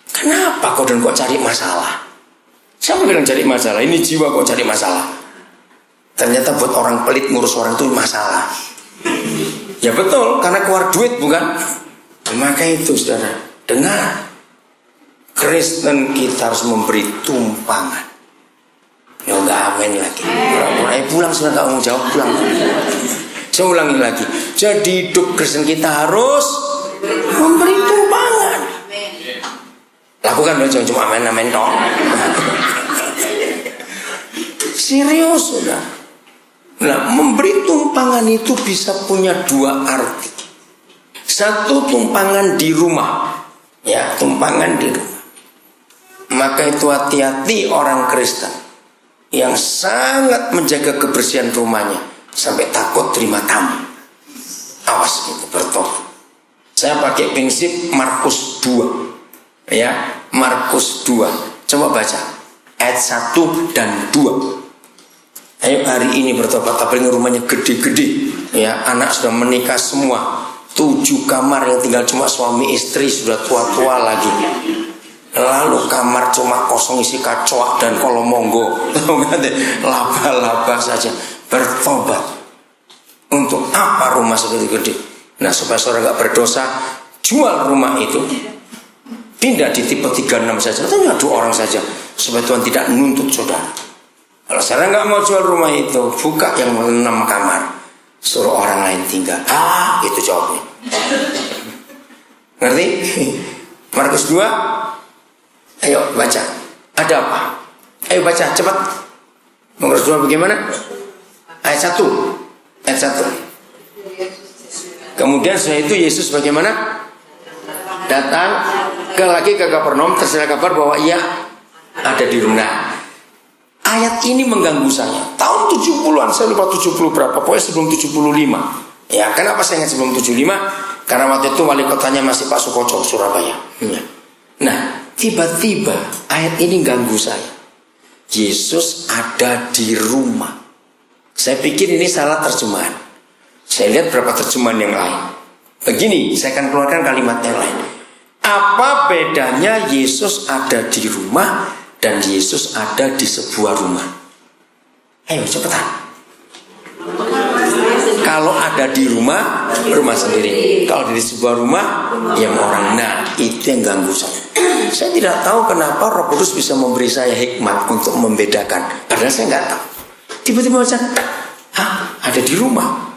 kenapa kau dan kok cari masalah? Siapa bilang cari masalah? Ini jiwa kok cari masalah. Ternyata buat orang pelit ngurus orang itu masalah. Ya betul, karena keluar duit bukan? Maka itu saudara, dengar, Kristen kita harus memberi tumpangan. Ya enggak amin lagi. Pulang sudah enggak mau jawab, pulang. Saya ulangi lagi. Jadi hidup Kristen kita harus memberi tumpangan. Lakukan dong, jangan cuma amin dong. Serius sudah. Nah, memberi tumpangan itu bisa punya dua arti. Satu, tumpangan di rumah. Ya, tumpangan di rumah. Maka itu hati-hati orang Kristen yang sangat menjaga kebersihan rumahnya sampai takut terima tamu. Awas itu, bertobat. Saya pakai prinsip Markus 2. Ya, Markus 2. Coba baca ayat 1 dan 2. Ayo hari ini bertobat, apalagi rumahnya gede-gede. Ya, anak sudah menikah semua. 7 kamar yang tinggal cuma suami istri, sudah tua-tua lagi. Lalu kamar cuma kosong isi kacoak dan kolomonggo. Laba-laba saja. Bertobat. Untuk apa rumah seperti gede? Nah, supaya saudara gak berdosa, jual rumah itu, pindah di tipe 36 saja, atau 2 orang saja, supaya Tuhan tidak nuntut saudara. Kalau saudara gak mau jual rumah itu, buka yang 6 kamar, suruh orang lain tinggal. Itu jawabnya. Ngerti? Markus 2. Ayo baca. Ada apa? Ayo baca cepat. Markus 2 bagaimana? Ayat 1. Ayat 1. Kemudian setelah itu Yesus bagaimana? Datang ke Kapernaum, tersiar kabar bahwa ia ada di rumah. Ayat ini mengganggu saya. Tahun 70-an, saya lupa 70 berapa, pokoknya sebelum 75. Ya, kenapa saya ingat sebelum 75? Karena waktu itu wali kotanya masih Pak Sukoco, Surabaya. Nah, tiba-tiba ayat ini ganggu saya. Yesus ada di rumah. Saya pikir ini salah terjemahan. Saya lihat berapa terjemahan yang lain. Begini, saya akan keluarkan kalimat yang lain. Apa bedanya Yesus ada di rumah dan Yesus ada di sebuah rumah? Ayo cepetan. Kalau ada di rumah, rumah sendiri. Kalau di sebuah rumah, yang orang. Nah, itu yang ganggu saya. Saya tidak tahu kenapa Roh Kudus bisa memberi saya hikmat untuk membedakan. Padahal saya nggak tahu. Tiba-tiba baca, ada di rumah.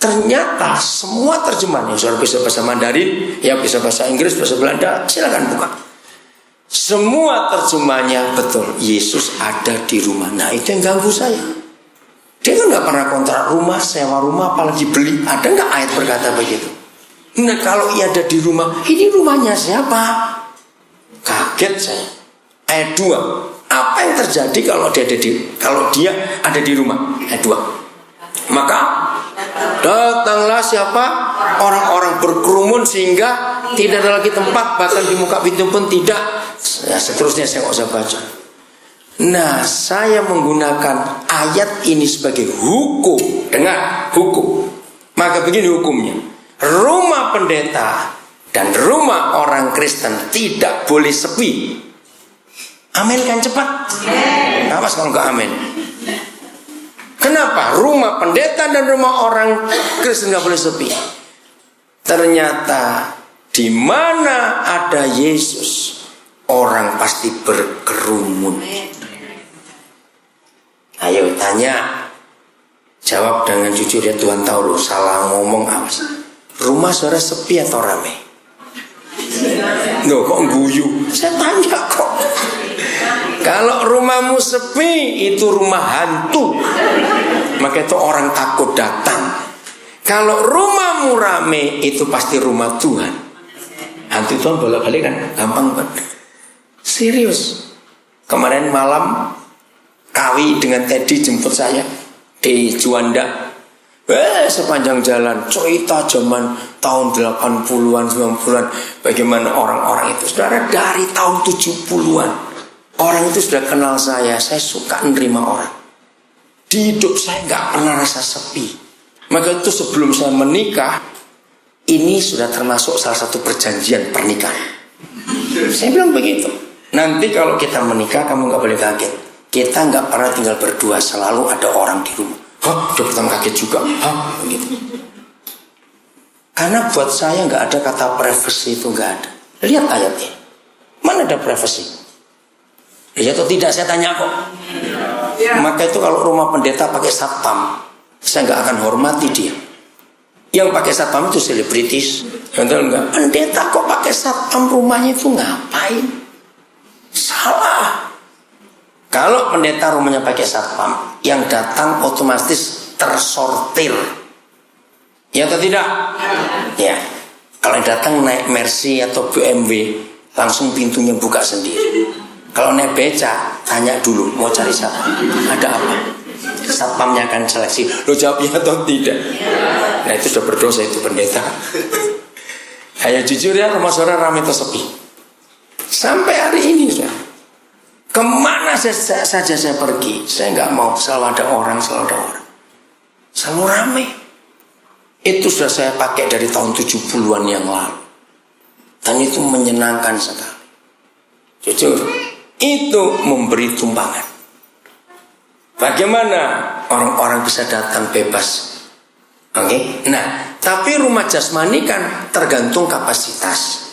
Ternyata semua terjemahan, yang saudara bisa bahasa Mandarin, ya bisa bahasa Inggris, bahasa Belanda, silakan buka. Semua terjemahannya betul, Yesus ada di rumah. Nah, itu yang ganggu saya. Dia kan nggak pernah kontrak rumah, sewa rumah, apalagi beli. Ada nggak ayat berkata begitu? Nah, kalau ia ada di rumah, ini rumahnya siapa? Kaget saya. Ayat 2. Apa yang terjadi kalau dia ada di rumah? Ayat 2. Maka datanglah siapa? Orang-orang berkerumun sehingga tidak ada lagi tempat, bahkan di muka pintu pun tidak. Ya, seterusnya saya nggak usah baca. Nah, saya menggunakan ayat ini sebagai hukum. Dengar, hukum. Maka begini hukumnya. Rumah pendeta dan rumah orang Kristen tidak boleh sepi. Amin kan cepat? Awas kalau nggak amin. Kenapa? Rumah pendeta dan rumah orang Kristen nggak boleh sepi. Ternyata di mana ada Yesus, orang pasti berkerumun. Ayo tanya, jawab dengan jujur ya, Tuhan tahu loh salah ngomong apa. Rumah saudara sepi atau ramai? Loh kok guyu? Saya tanya kok. Kalau rumahmu sepi, itu rumah hantu. Maka itu orang takut datang. Kalau rumahmu rame, itu pasti rumah Tuhan. Hantu Tuhan bolak-balik kan, gampang banget. Serius. Kemarin malam Kawi dengan Teddy jemput saya di Juanda. Sepanjang jalan cerita zaman tahun 80-an, 90-an, bagaimana orang-orang itu. Saudara, dari tahun 70-an orang itu sudah kenal saya suka menerima orang. Di hidup saya nggak pernah rasa sepi. Maka itu sebelum saya menikah, ini sudah termasuk salah satu perjanjian pernikahan. Saya bilang begitu. Nanti kalau kita menikah, kamu nggak boleh kaget. Kita nggak pernah tinggal berdua, selalu ada orang di rumah. Hah, udah pertama kaget juga. Hah, begitu. Karena buat saya nggak ada kata privacy, itu nggak ada. Lihat ayatnya, mana ada privacy? Iya atau tidak, saya tanya kok. Ya. Maka itu kalau rumah pendeta pakai satpam, saya nggak akan hormati dia. Yang pakai satpam itu selebritis. Betul nggak? Pendeta kok pakai satpam, rumahnya itu ngapain? Salah. Kalau pendeta rumahnya pakai satpam, yang datang otomatis tersortir. Ya atau tidak? Ya. Kalau yang datang naik Mercy atau BMW, langsung pintunya buka sendiri. Kalau naik beca, tanya dulu mau cari siapa, ada apa? Satpamnya akan seleksi. Lo jawab ya atau tidak? Nah itu sudah berdosa itu pendeta. Ayo jujur ya, rumah saudara ramai atau sepi? Sampai hari ini sudah. Kemana saja saya pergi, saya nggak mau selalu ada orang, selalu ramai. Itu sudah saya pakai dari tahun 70-an yang lalu, dan itu menyenangkan sekali. Jujur, itu memberi tumpangan. Bagaimana orang-orang bisa datang bebas? Oke, nah tapi rumah jasmani kan tergantung kapasitas.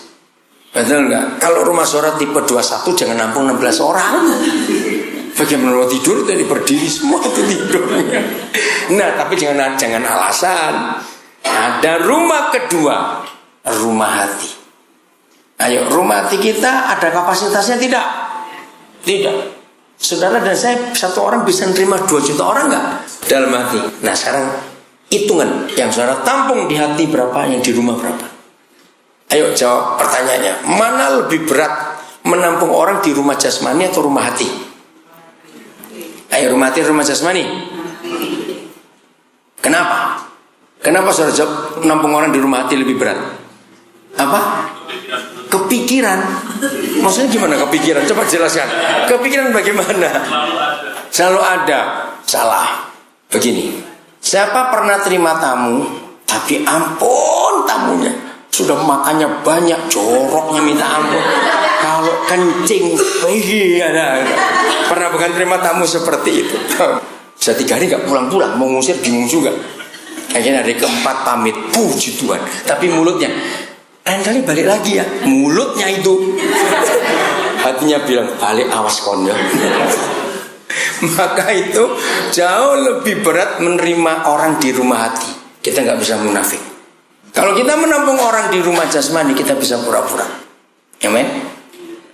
Betul enggak? Kalau rumah saudara tipe 21 jangan nampung 16 orang. Bagaimana mau tidur dari berdiri semua itu tidurnya. Nah, tapi jangan alasan. Ada rumah kedua, rumah hati. Ayo, rumah hati kita ada kapasitasnya tidak? Tidak. Saudara dan saya satu orang bisa nerima 2 juta orang enggak? Dalam hati. Nah, sekarang hitungan yang saudara tampung di hati berapa, yang di rumah berapa? Ayo jawab pertanyaannya. Mana lebih berat, menampung orang di rumah jasmani atau rumah hati? Ayo, rumah hati, rumah jasmani. Kenapa? Kenapa saudara jawab menampung orang di rumah hati lebih berat? Apa? Kepikiran. Maksudnya gimana kepikiran? Coba jelaskan. Kepikiran bagaimana? Selalu ada. Salah. Begini. Siapa pernah terima tamu, tapi ampun tamunya sudah makannya banyak, joroknya minta ampun. Kalau kencing, ada. Pernah bukan terima tamu seperti itu? Sudah 3 hari gak pulang-pulang, mau ngusir bingung juga. Akhirnya hari keempat pamit, puji Tuhan. Tapi mulutnya, lain kali balik lagi ya. Mulutnya itu, hatinya bilang balik, awas konyol. Maka itu jauh lebih berat menerima orang di rumah hati. Kita gak bisa munafik. Kalau kita menampung orang di rumah jasmani, kita bisa pura-pura. Amen.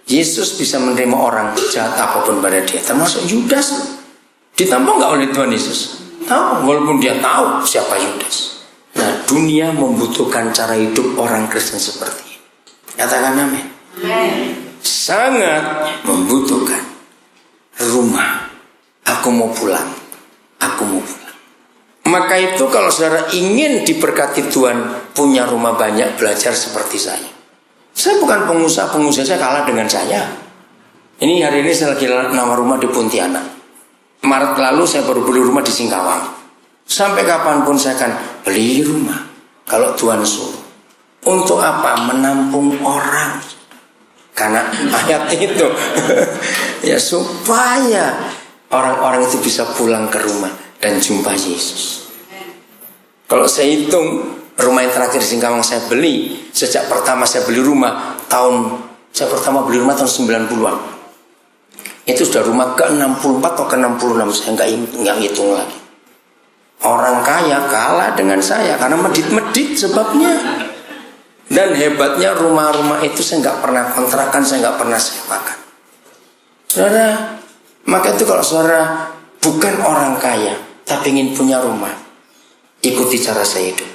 Yesus bisa menerima orang jahat apapun pada dia, termasuk Yudas. Ditampung nggak oleh Tuhan Yesus? Tahu, walaupun dia tahu siapa Yudas. Nah, dunia membutuhkan cara hidup orang Kristen seperti ini. Katakan amin. Sangat membutuhkan. Rumah, aku mau pulang. Aku mau pulang. Maka itu kalau saudara ingin diberkati Tuhan, punya rumah banyak, belajar seperti saya. Saya bukan pengusaha saya kalah dengan saya. Ini hari ini saya lagi nama rumah di Pontianak. Maret lalu saya baru beli rumah di Singkawang. Sampai kapanpun saya akan beli rumah kalau Tuhan suruh. Untuk apa? Menampung orang. Karena ayat itu ya supaya orang-orang itu bisa pulang ke rumah dan jumpa Yesus. Kalau saya hitung rumah yang terakhir di Singkawang saya beli, sejak pertama saya beli rumah saya pertama beli rumah tahun 90-an. Itu sudah rumah ke-64 atau ke-66, saya nggak hitung lagi. Orang kaya kalah dengan saya karena medit-medit sebabnya. Dan hebatnya rumah-rumah itu saya nggak pernah kontrakan, saya nggak pernah sewakan. Saudara, maka itu kalau saudara bukan orang kaya tapi ingin punya rumah, ikuti cara saya hidup.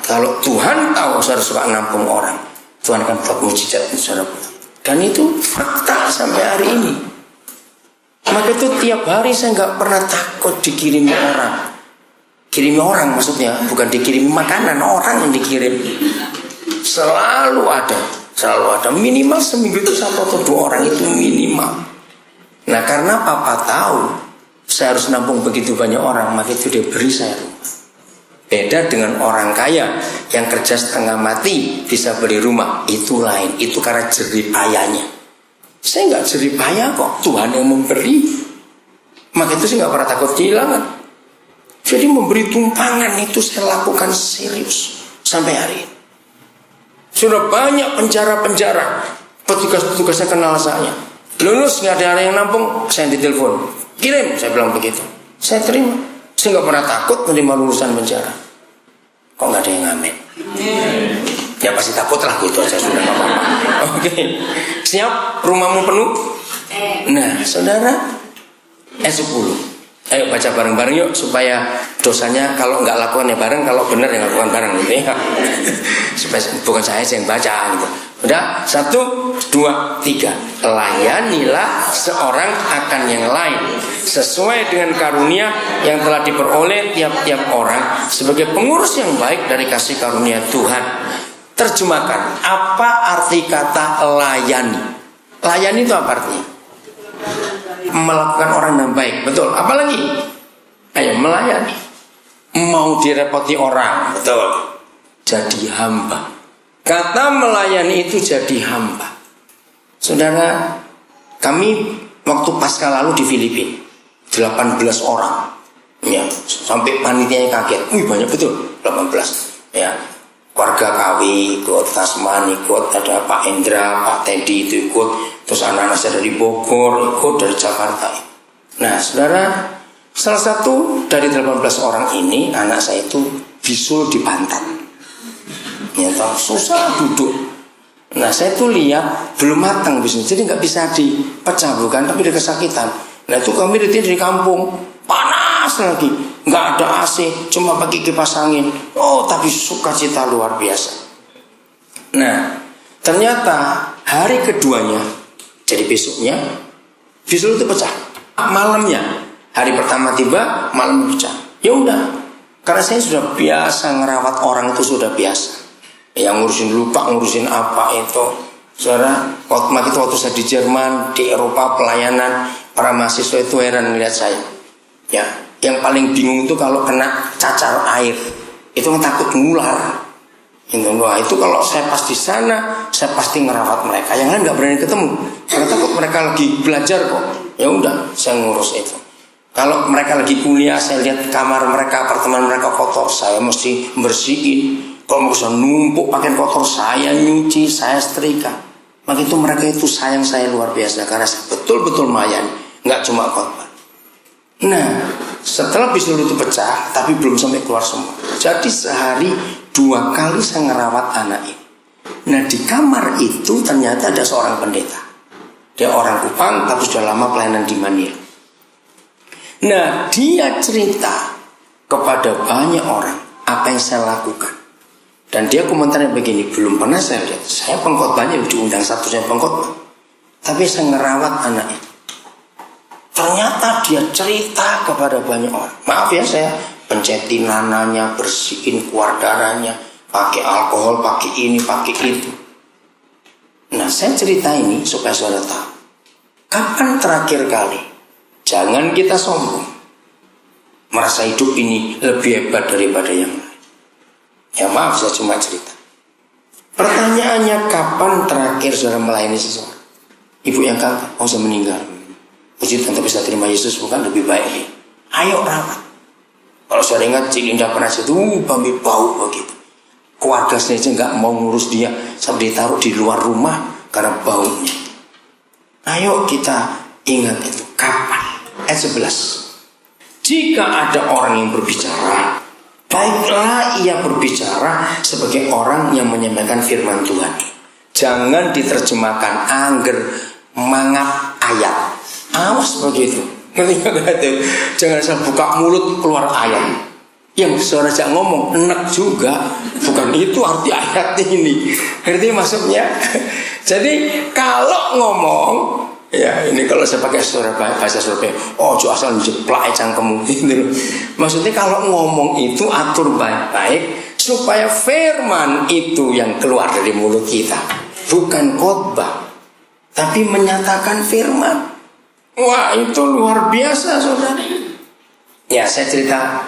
Kalau Tuhan tahu saudara suka nampung orang, Tuhan akan buat mujizat saudara. Dan itu fakta sampai hari ini. Maka itu tiap hari saya nggak pernah takut dikirimi orang. Kirimi orang maksudnya, bukan dikirimi makanan, orang yang dikirim. Selalu ada minimal seminggu itu 1 atau 2 orang itu minimal. Nah karena papa tahu saya harus nampung begitu banyak orang, maka itu dia beri saya rumah. Beda dengan orang kaya yang kerja setengah mati bisa beli rumah, itu lain. Itu karena jerih payahnya. Saya nggak jerih payah kok, Tuhan yang memberi. Maka itu saya nggak pernah takut kehilangan. Jadi memberi tumpangan itu saya lakukan serius sampai hari ini. Sudah banyak penjara-penjara, petugas-petugasnya kenal saya. Lulus nggak ada yang nampung, saya ditelepon, kirim, saya bilang begitu. Saya terima. Saya nggak pernah takut menerima lulusan penjara. Kok nggak ada yang ngamen? Ya pasti takut lah, gitu aja sudah nggak apa-apa. Oke, siap? Rumahmu penuh? Nah, saudara, 10. Ayo baca bareng-bareng yuk supaya dosanya kalau nggak lakukan ya bareng, kalau benar ya lakukan bareng gitu ya. Supaya bukan saya yang baca gitu. Udah, 1, 2, 3. Layanilah seorang akan yang lain sesuai dengan karunia yang telah diperoleh tiap-tiap orang sebagai pengurus yang baik dari kasih karunia Tuhan. Terjemahkan, apa arti kata layani? Layani itu apa artinya? Melakukan orang yang baik, betul. Apalagi? Ayo melayani. Mau direpoti orang, betul. Jadi hamba. Kata melayani itu jadi hamba. Saudara, kami waktu pasca lalu di Filipina 18 orang. Ya, sampai panitianya kaget. Wih, banyak betul, 18. Ya. Keluarga KW ikut, Tasman ikut, ada Pak Endra, Pak Teddy itu ikut, terus anak-anak saya dari Bogor ikut, dari Jakarta. Nah, saudara, salah satu dari 18 orang ini, anak saya itu bisul di pantat. Ya, susah duduk. Nah, saya tuh lihat belum matang bisul, jadi nggak bisa dipecah bukan, tapi dia kesakitan. Nah, itu kami di kampung, panas lagi, nggak ada AC, cuma pakai kipas angin. Oh, tapi sukacita luar biasa. Nah, ternyata hari keduanya, jadi besoknya, bisul itu pecah. Malamnya, hari pertama tiba, malam pecah. Ya udah, karena saya sudah biasa ngerawat orang itu sudah biasa. Yang ngurusin lupa, ngurusin apa itu. Saudara, waktu saya di Jerman, di Eropa pelayanan, para mahasiswa itu heran melihat saya. Ya, yang paling bingung itu kalau kena cacar air, itu takut ngular. Itu kalau saya pas di sana, saya pasti ngerawat mereka. Yang lain nggak berani ketemu, karena takut mereka lagi belajar kok. Ya udah, saya ngurus itu. Kalau mereka lagi kuliah, saya lihat kamar mereka, apartemen mereka kotor, saya mesti bersihin. Kalau mau numpuk pakai kotor, saya nyuci, saya setrika. Maka itu mereka itu sayang saya luar biasa, karena saya betul-betul melayani, nggak cuma khotbah. Nah, setelah bisul itu pecah, tapi belum sampai keluar semua. Jadi sehari 2 kali saya ngerawat anak ini. Nah, di kamar itu ternyata ada seorang pendeta. Dia orang Kupang, tapi sudah lama pelayanan di Manila. Nah, dia cerita kepada banyak orang apa yang saya lakukan. Dan dia komentarnya begini, belum pernah saya lihat. Saya pengkhotbahnya diundang satunya pengkhotbah, tapi saya ngerawat anak itu. Ternyata dia cerita kepada banyak orang. Maaf ya, saya pencetin nananya, bersihin keluar darahnya, pakai alkohol, pakai ini, pakai itu. Nah, saya cerita ini supaya saudara tahu. Kapan terakhir kali? Jangan kita sombong, merasa hidup ini lebih hebat daripada yang lain. Ya maaf, saya cuma cerita. Pertanyaannya, kapan terakhir saudara melayani seseorang? Ibu yang kakak, saya meninggal. Puji Tuhan, bisa terima Yesus, bukan lebih baik nih. Ayo rawat. Kalau saudara ingat, Cik Linda pernah situ, Bambi bau begitu. Keluarga saya aja nggak mau ngurus dia, sampai ditaruh di luar rumah karena baunya. Ayo kita ingat itu. Kapan? Ayat 11. Jika ada orang yang berbicara, baiklah ia berbicara sebagai orang yang menyampaikan firman Tuhan. Jangan diterjemahkan angger mangap ayat. Awas begitu. Jangan asal buka mulut keluar ayat. Yang saudara ajak ngomong enak juga. Bukan itu arti ayat ini. Ngerti maksudnya? Jadi kalau ngomong Ya, ini kalau saya pakai bahasa Surabaya, oh asal jeplak cangkemmu gitu. Maksudnya kalau ngomong itu atur baik-baik supaya firman itu yang keluar dari mulut kita, bukan khotbah, tapi menyatakan firman. Wah, itu luar biasa, saudara. Ya, saya cerita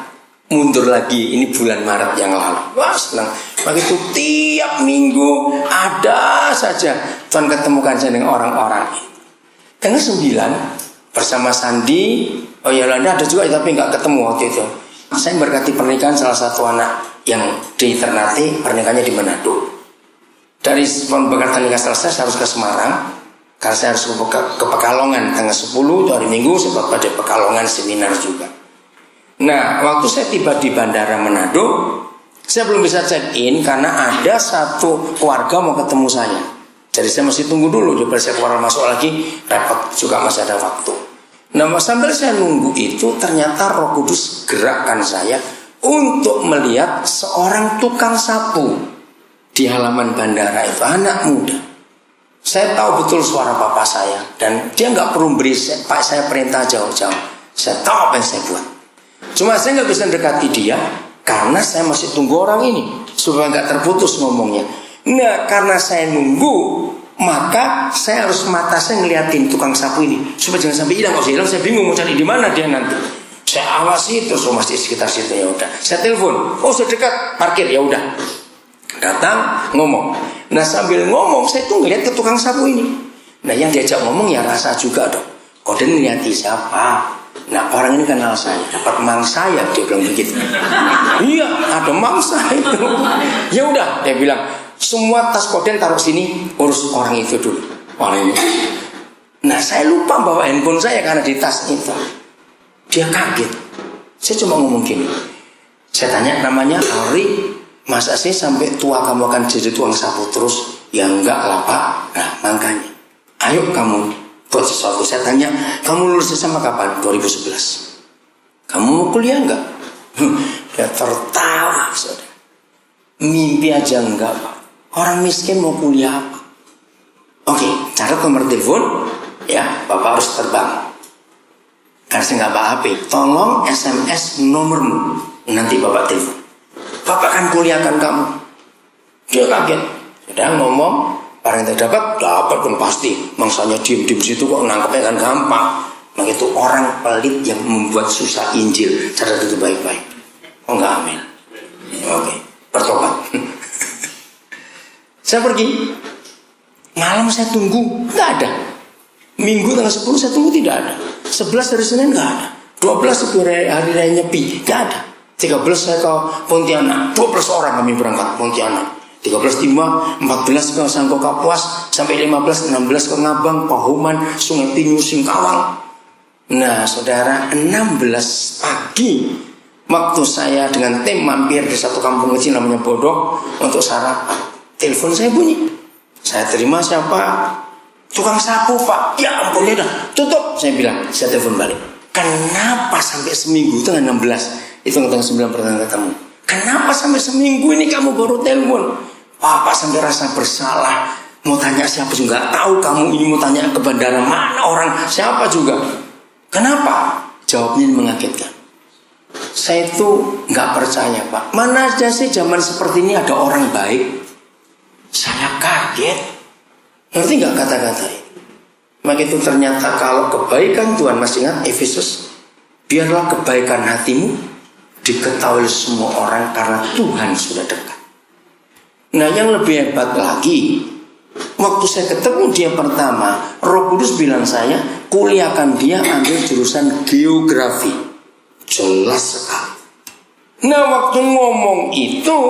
mundur lagi, ini bulan Maret yang lalu. Wah, senang. Begitu tiap minggu ada saja Tuhan ketemukan saya dengan orang-orang. Tanggal 9 bersama Sandi, oh ya ada juga tapi nggak ketemu waktu itu. Saya berkati pernikahan salah satu anak yang di Ternate, pernikahannya di Manado. Dari pembekatan nikah selesai saya harus ke Semarang, karena saya harus ke Pekalongan tanggal 10 itu hari Minggu, sebab pada Pekalongan seminar juga. Nah, waktu saya tiba di Bandara Manado, saya belum bisa check in karena ada satu keluarga mau ketemu saya. Jadi saya masih tunggu dulu, daripada saya keluar masuk lagi repot juga, masih ada waktu. Nah, sambil saya nunggu itu ternyata Roh Kudus gerakkan saya untuk melihat seorang tukang sapu di halaman bandara itu, anak muda. Saya tahu betul suara bapak saya dan dia nggak perlu beri saya perintah jauh-jauh. Saya tahu apa yang saya buat. Cuma saya nggak bisa mendekati dia karena saya masih tunggu orang ini supaya nggak terputus ngomongnya. Nah, karena saya nunggu, maka saya harus mata saya ngeliatin tukang sapu ini supaya jangan sampai hilang. Kalau hilang saya bingung mau cari di mana dia nanti. Saya awasi terus masih di sekitar situ, ya udah. Saya telepon, oh sudah dekat, parkir, ya udah. Datang ngomong. Nah, sambil ngomong saya tuh ngeliat ke tukang sapu ini. Nah, yang diajak ngomong ya rasa juga dong. Kau dan ngeliati siapa? Nah, orang ini kenal saya, dapat mangsa ya, dia bilang begitu. Iya, ada mangsa itu. Ya udah, dia bilang, semua tas koden taruh sini, urus orang itu dulu. Orang ini. Nah, saya lupa bawa handphone saya karena di tas itu. Dia kaget. Saya cuma ngomong gini. Saya tanya namanya Ari, masa sih sampai tua kamu akan jadi tukang sapu terus? Ya enggak lah Pak. Nah, makanya ayo kamu buat sesuatu. Saya tanya, kamu lulus SMA kapan? 2011. Kamu mau kuliah enggak? Dia tertawa, saudara. Mimpi aja enggak Pak. Orang miskin mau kuliah apa? Oke, catat nomor telepon. Ya, Bapak harus terbang. Karena saya nggak bawa HP. Tolong SMS nomormu. Nanti Bapak telepon. Bapak akan kuliahkan kamu. Dia kaget. Sudah ngomong, barang yang dapat pun pasti. Mangsanya diem-diem situ kok nangkepnya kan gampang. Nah, itu orang pelit yang membuat susah Injil. Catat itu baik-baik. Oh nggak amin. Oke, bertobat. Saya pergi. Malam saya tunggu, nggak ada. Minggu tanggal 10 saya tunggu, tidak ada. 11 hari Senin nggak ada. 12 itu hari raya Nyepi, nggak ada. 13 saya ke Pontianak, 12 orang kami berangkat Pontianak. 13 Timah, 14 ke Sangko Kapuas, sampai 15, 16 ke Ngabang, Pahuman, Sungai Pinyu, Singkawang. Nah, saudara, 16 pagi waktu saya dengan tim mampir di satu kampung kecil namanya Bodok untuk sarapan. Telepon saya bunyi. Saya terima, siapa? Tukang sapu Pak. Ya ampun, ya udah tutup. Saya bilang, saya telepon balik. Kenapa sampai seminggu tanggal 16? Itu tanggal 9 pernah ketemu. Kenapa sampai seminggu ini kamu baru telepon? Papa sampai rasa bersalah. Mau tanya siapa juga nggak tahu. Kamu ini mau tanya ke bandara mana orang siapa juga. Kenapa? Jawabnya mengagetkan. Saya itu nggak percaya Pak. Mana aja sih zaman seperti ini ada orang baik. Saya kaget. Ngerti nggak kata-kata ini? Maka itu ternyata kalau kebaikan Tuhan, masih ingat Efesus, biarlah kebaikan hatimu diketahui semua orang karena Tuhan sudah dekat. Nah, yang lebih hebat lagi, waktu saya ketemu dia pertama, Roh Kudus bilang saya, kuliahkan dia ambil jurusan geografi. Jelas sekali. Nah, waktu ngomong itu,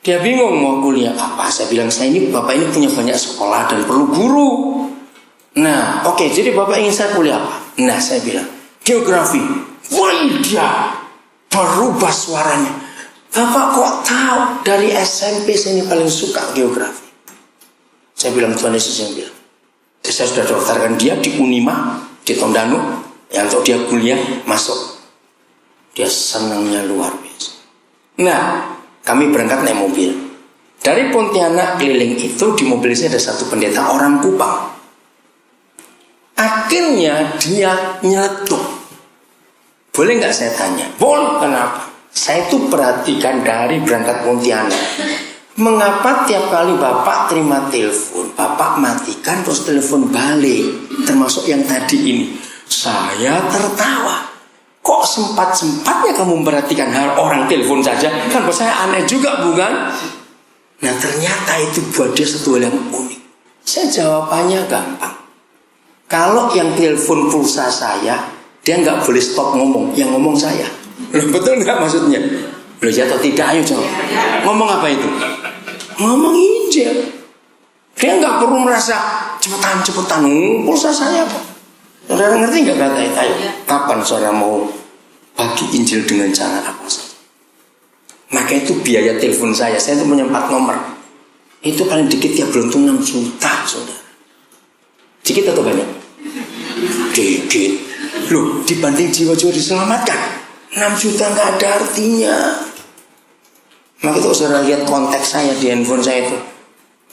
dia bingung mau kuliah apa. Saya bilang, saya ini Bapak ini punya banyak sekolah dan perlu guru. Nah, oke, jadi Bapak ingin saya kuliah apa? Nah, saya bilang, geografi. Wah, dia berubah suaranya. Bapak kok tahu? Dari SMP saya ini paling suka geografi. Saya bilang, Tuhan Yesus yang bilang. Jadi saya sudah daftarkan dia di Unima, di Tondano. Yang untuk dia kuliah, masuk. Dia senangnya luar biasa. Nah, kami berangkat naik mobil. Dari Pontianak keliling itu, di mobil saya ada satu pendeta orang Kupang. Akhirnya dia nyeletuk. Boleh nggak saya tanya? Boleh. Kenapa? Saya itu perhatikan dari berangkat Pontianak. Mengapa tiap kali Bapak terima telepon, Bapak matikan terus telepon balik? Termasuk yang tadi ini. Saya tertawa. Kok sempat-sempatnya kamu memperhatikan hal orang telepon saja? Kan buat saya aneh juga, bukan? Nah ternyata itu buat dia satu hal yang unik. Saya jawabannya gampang. Kalau yang telepon pulsa saya, dia nggak boleh stop ngomong. Yang ngomong saya. Betul nggak maksudnya? Loh ya atau tidak? Ayo jawab. Ngomong apa itu? Ngomong Injil. Dia nggak perlu merasa cepetan. Pulsa saya kok. Saudara ngerti nggak kata itu? Ayo. Kapan saudara mau bagi Injil dengan cara apa saja? Maka itu biaya telepon saya itu punya 4 nomor. Itu paling dikit ya beruntung 6 juta saudara. Dikit atau banyak? Dikit. Loh dibanding jiwa-jiwa diselamatkan 6 juta nggak ada artinya. Maka itu saudara lihat konteks saya di handphone saya itu,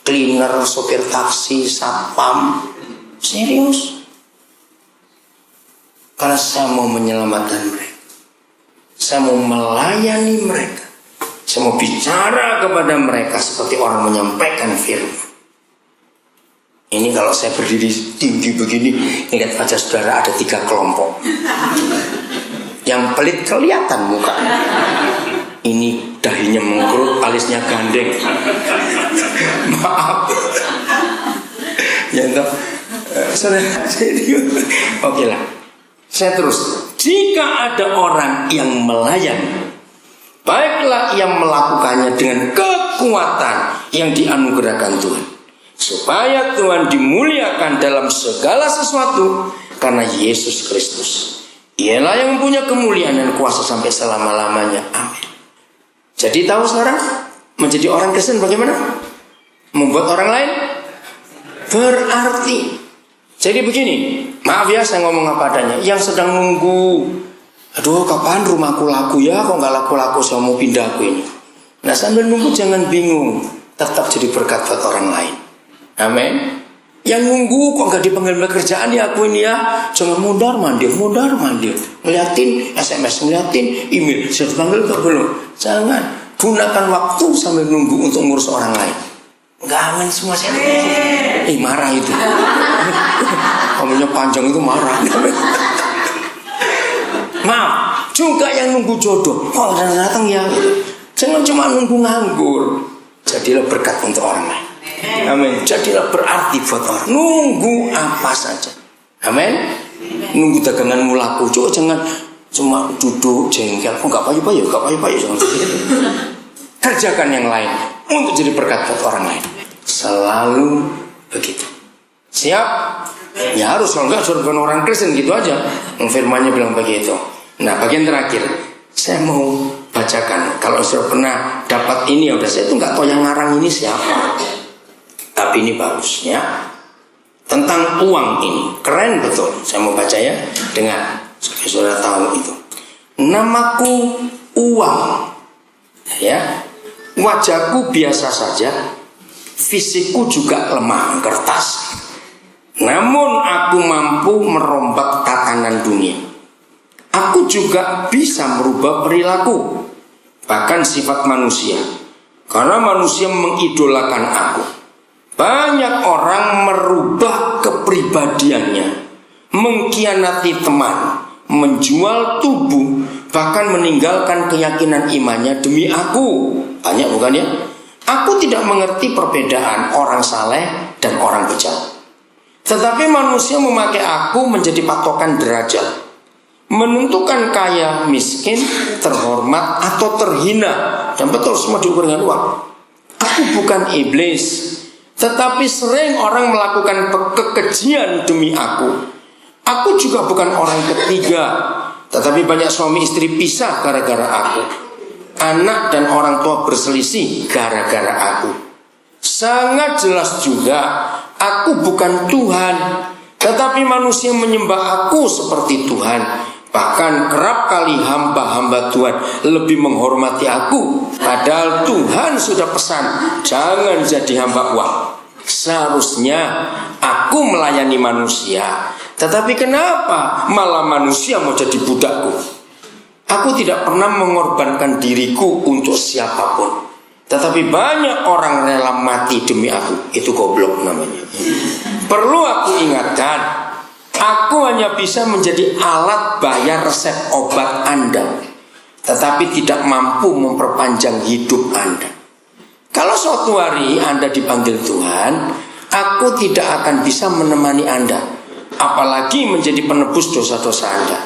cleaner, sopir taksi, satpam. Serius. Karena saya mau menyelamatkan mereka, saya mau melayani mereka, saya mau bicara kepada mereka seperti orang menyampaikan firman. Ini kalau saya berdiri tinggi begini, ingat aja saudara ada 3 kelompok. Yang pelit kelihatan muka. Ini dahinya mengkerut, alisnya gandeng. Maaf. Ya toh. Saudara serius. Oke lah. Saya terus. Jika ada orang yang melayani, baiklah yang melakukannya dengan kekuatan yang dianugerahkan Tuhan, supaya Tuhan dimuliakan dalam segala sesuatu karena Yesus Kristus. Ialah yang punya kemuliaan dan kuasa sampai selama-lamanya. Amin. Jadi tahu sekarang menjadi orang Kristen bagaimana? Membuat orang lain berarti. Jadi begini, maaf ya saya ngomong apa adanya. Yang sedang nunggu, aduh kapan rumahku laku ya? Kok nggak laku-laku, saya mau pindah aku ini. Nah sambil nunggu jangan bingung, tetap jadi berkat buat orang lain. Amin. Yang nunggu kok nggak dipanggil pekerjaan ya aku ini ya, jangan mundar mandir, ngeliatin SMS, ngeliatin email, sudah dipanggil atau belum? Jangan, gunakan waktu sambil nunggu untuk ngurus orang lain. Nggak aman semua saya. Marah itu. Kamunya panjang itu marah. Maaf, juga yang nunggu jodoh, kok datang ya? Jangan cuma nunggu nganggur. Jadilah berkat untuk orang lain. Amin. Jadilah berarti buat orang. Nunggu apa saja. Amin. Nunggu daganganmu laku. Jangan cuma duduk jengkel. Oh nggak payu-payu. Jangan begitu. Kerjakan yang lain untuk jadi berkat buat orang lain. Selalu begitu. Siap? Ya harus, kalau enggak suruh orang Kristen gitu aja. Firman-Nya bilang begitu. Nah bagian terakhir saya mau bacakan. Kalau sudah pernah dapat ini ya udah, saya tuh nggak tahu yang ngarang ini siapa. Tapi ini bagus ya. Tentang uang ini keren betul. Saya mau baca ya, dengar supaya saudara tahu itu. Namaku uang. Ya. Wajahku biasa saja. Fisikku juga lemah kertas. Namun aku mampu merombak tatanan dunia. Aku juga bisa merubah perilaku, bahkan sifat manusia. Karena manusia mengidolakan aku. Banyak orang merubah kepribadiannya, mengkhianati teman, menjual tubuh, bahkan meninggalkan keyakinan imannya demi aku. Banyak bukan ya? Aku tidak mengerti perbedaan orang saleh dan orang bejat. Tetapi manusia memakai aku menjadi patokan derajat, menentukan kaya, miskin, terhormat atau terhina. Dan betul semua diukur dengan uang. Aku bukan iblis, tetapi sering orang melakukan kekejian demi aku. Aku juga bukan orang ketiga, tetapi banyak suami istri pisah gara-gara aku. Anak dan orang tua berselisih gara-gara aku. Sangat jelas juga, aku bukan Tuhan, tetapi manusia menyembah aku seperti Tuhan. Bahkan kerap kali hamba-hamba Tuhan lebih menghormati aku. Padahal Tuhan sudah pesan, jangan jadi hamba uang. Seharusnya aku melayani manusia, tetapi kenapa malah manusia mau jadi budakku? Aku tidak pernah mengorbankan diriku untuk siapapun, tetapi banyak orang rela mati demi aku. Itu goblok namanya. Perlu aku ingatkan, aku hanya bisa menjadi alat bayar resep obat Anda, tetapi tidak mampu memperpanjang hidup Anda. Kalau suatu hari Anda dipanggil Tuhan, aku tidak akan bisa menemani Anda, apalagi menjadi penebus dosa-dosa Anda.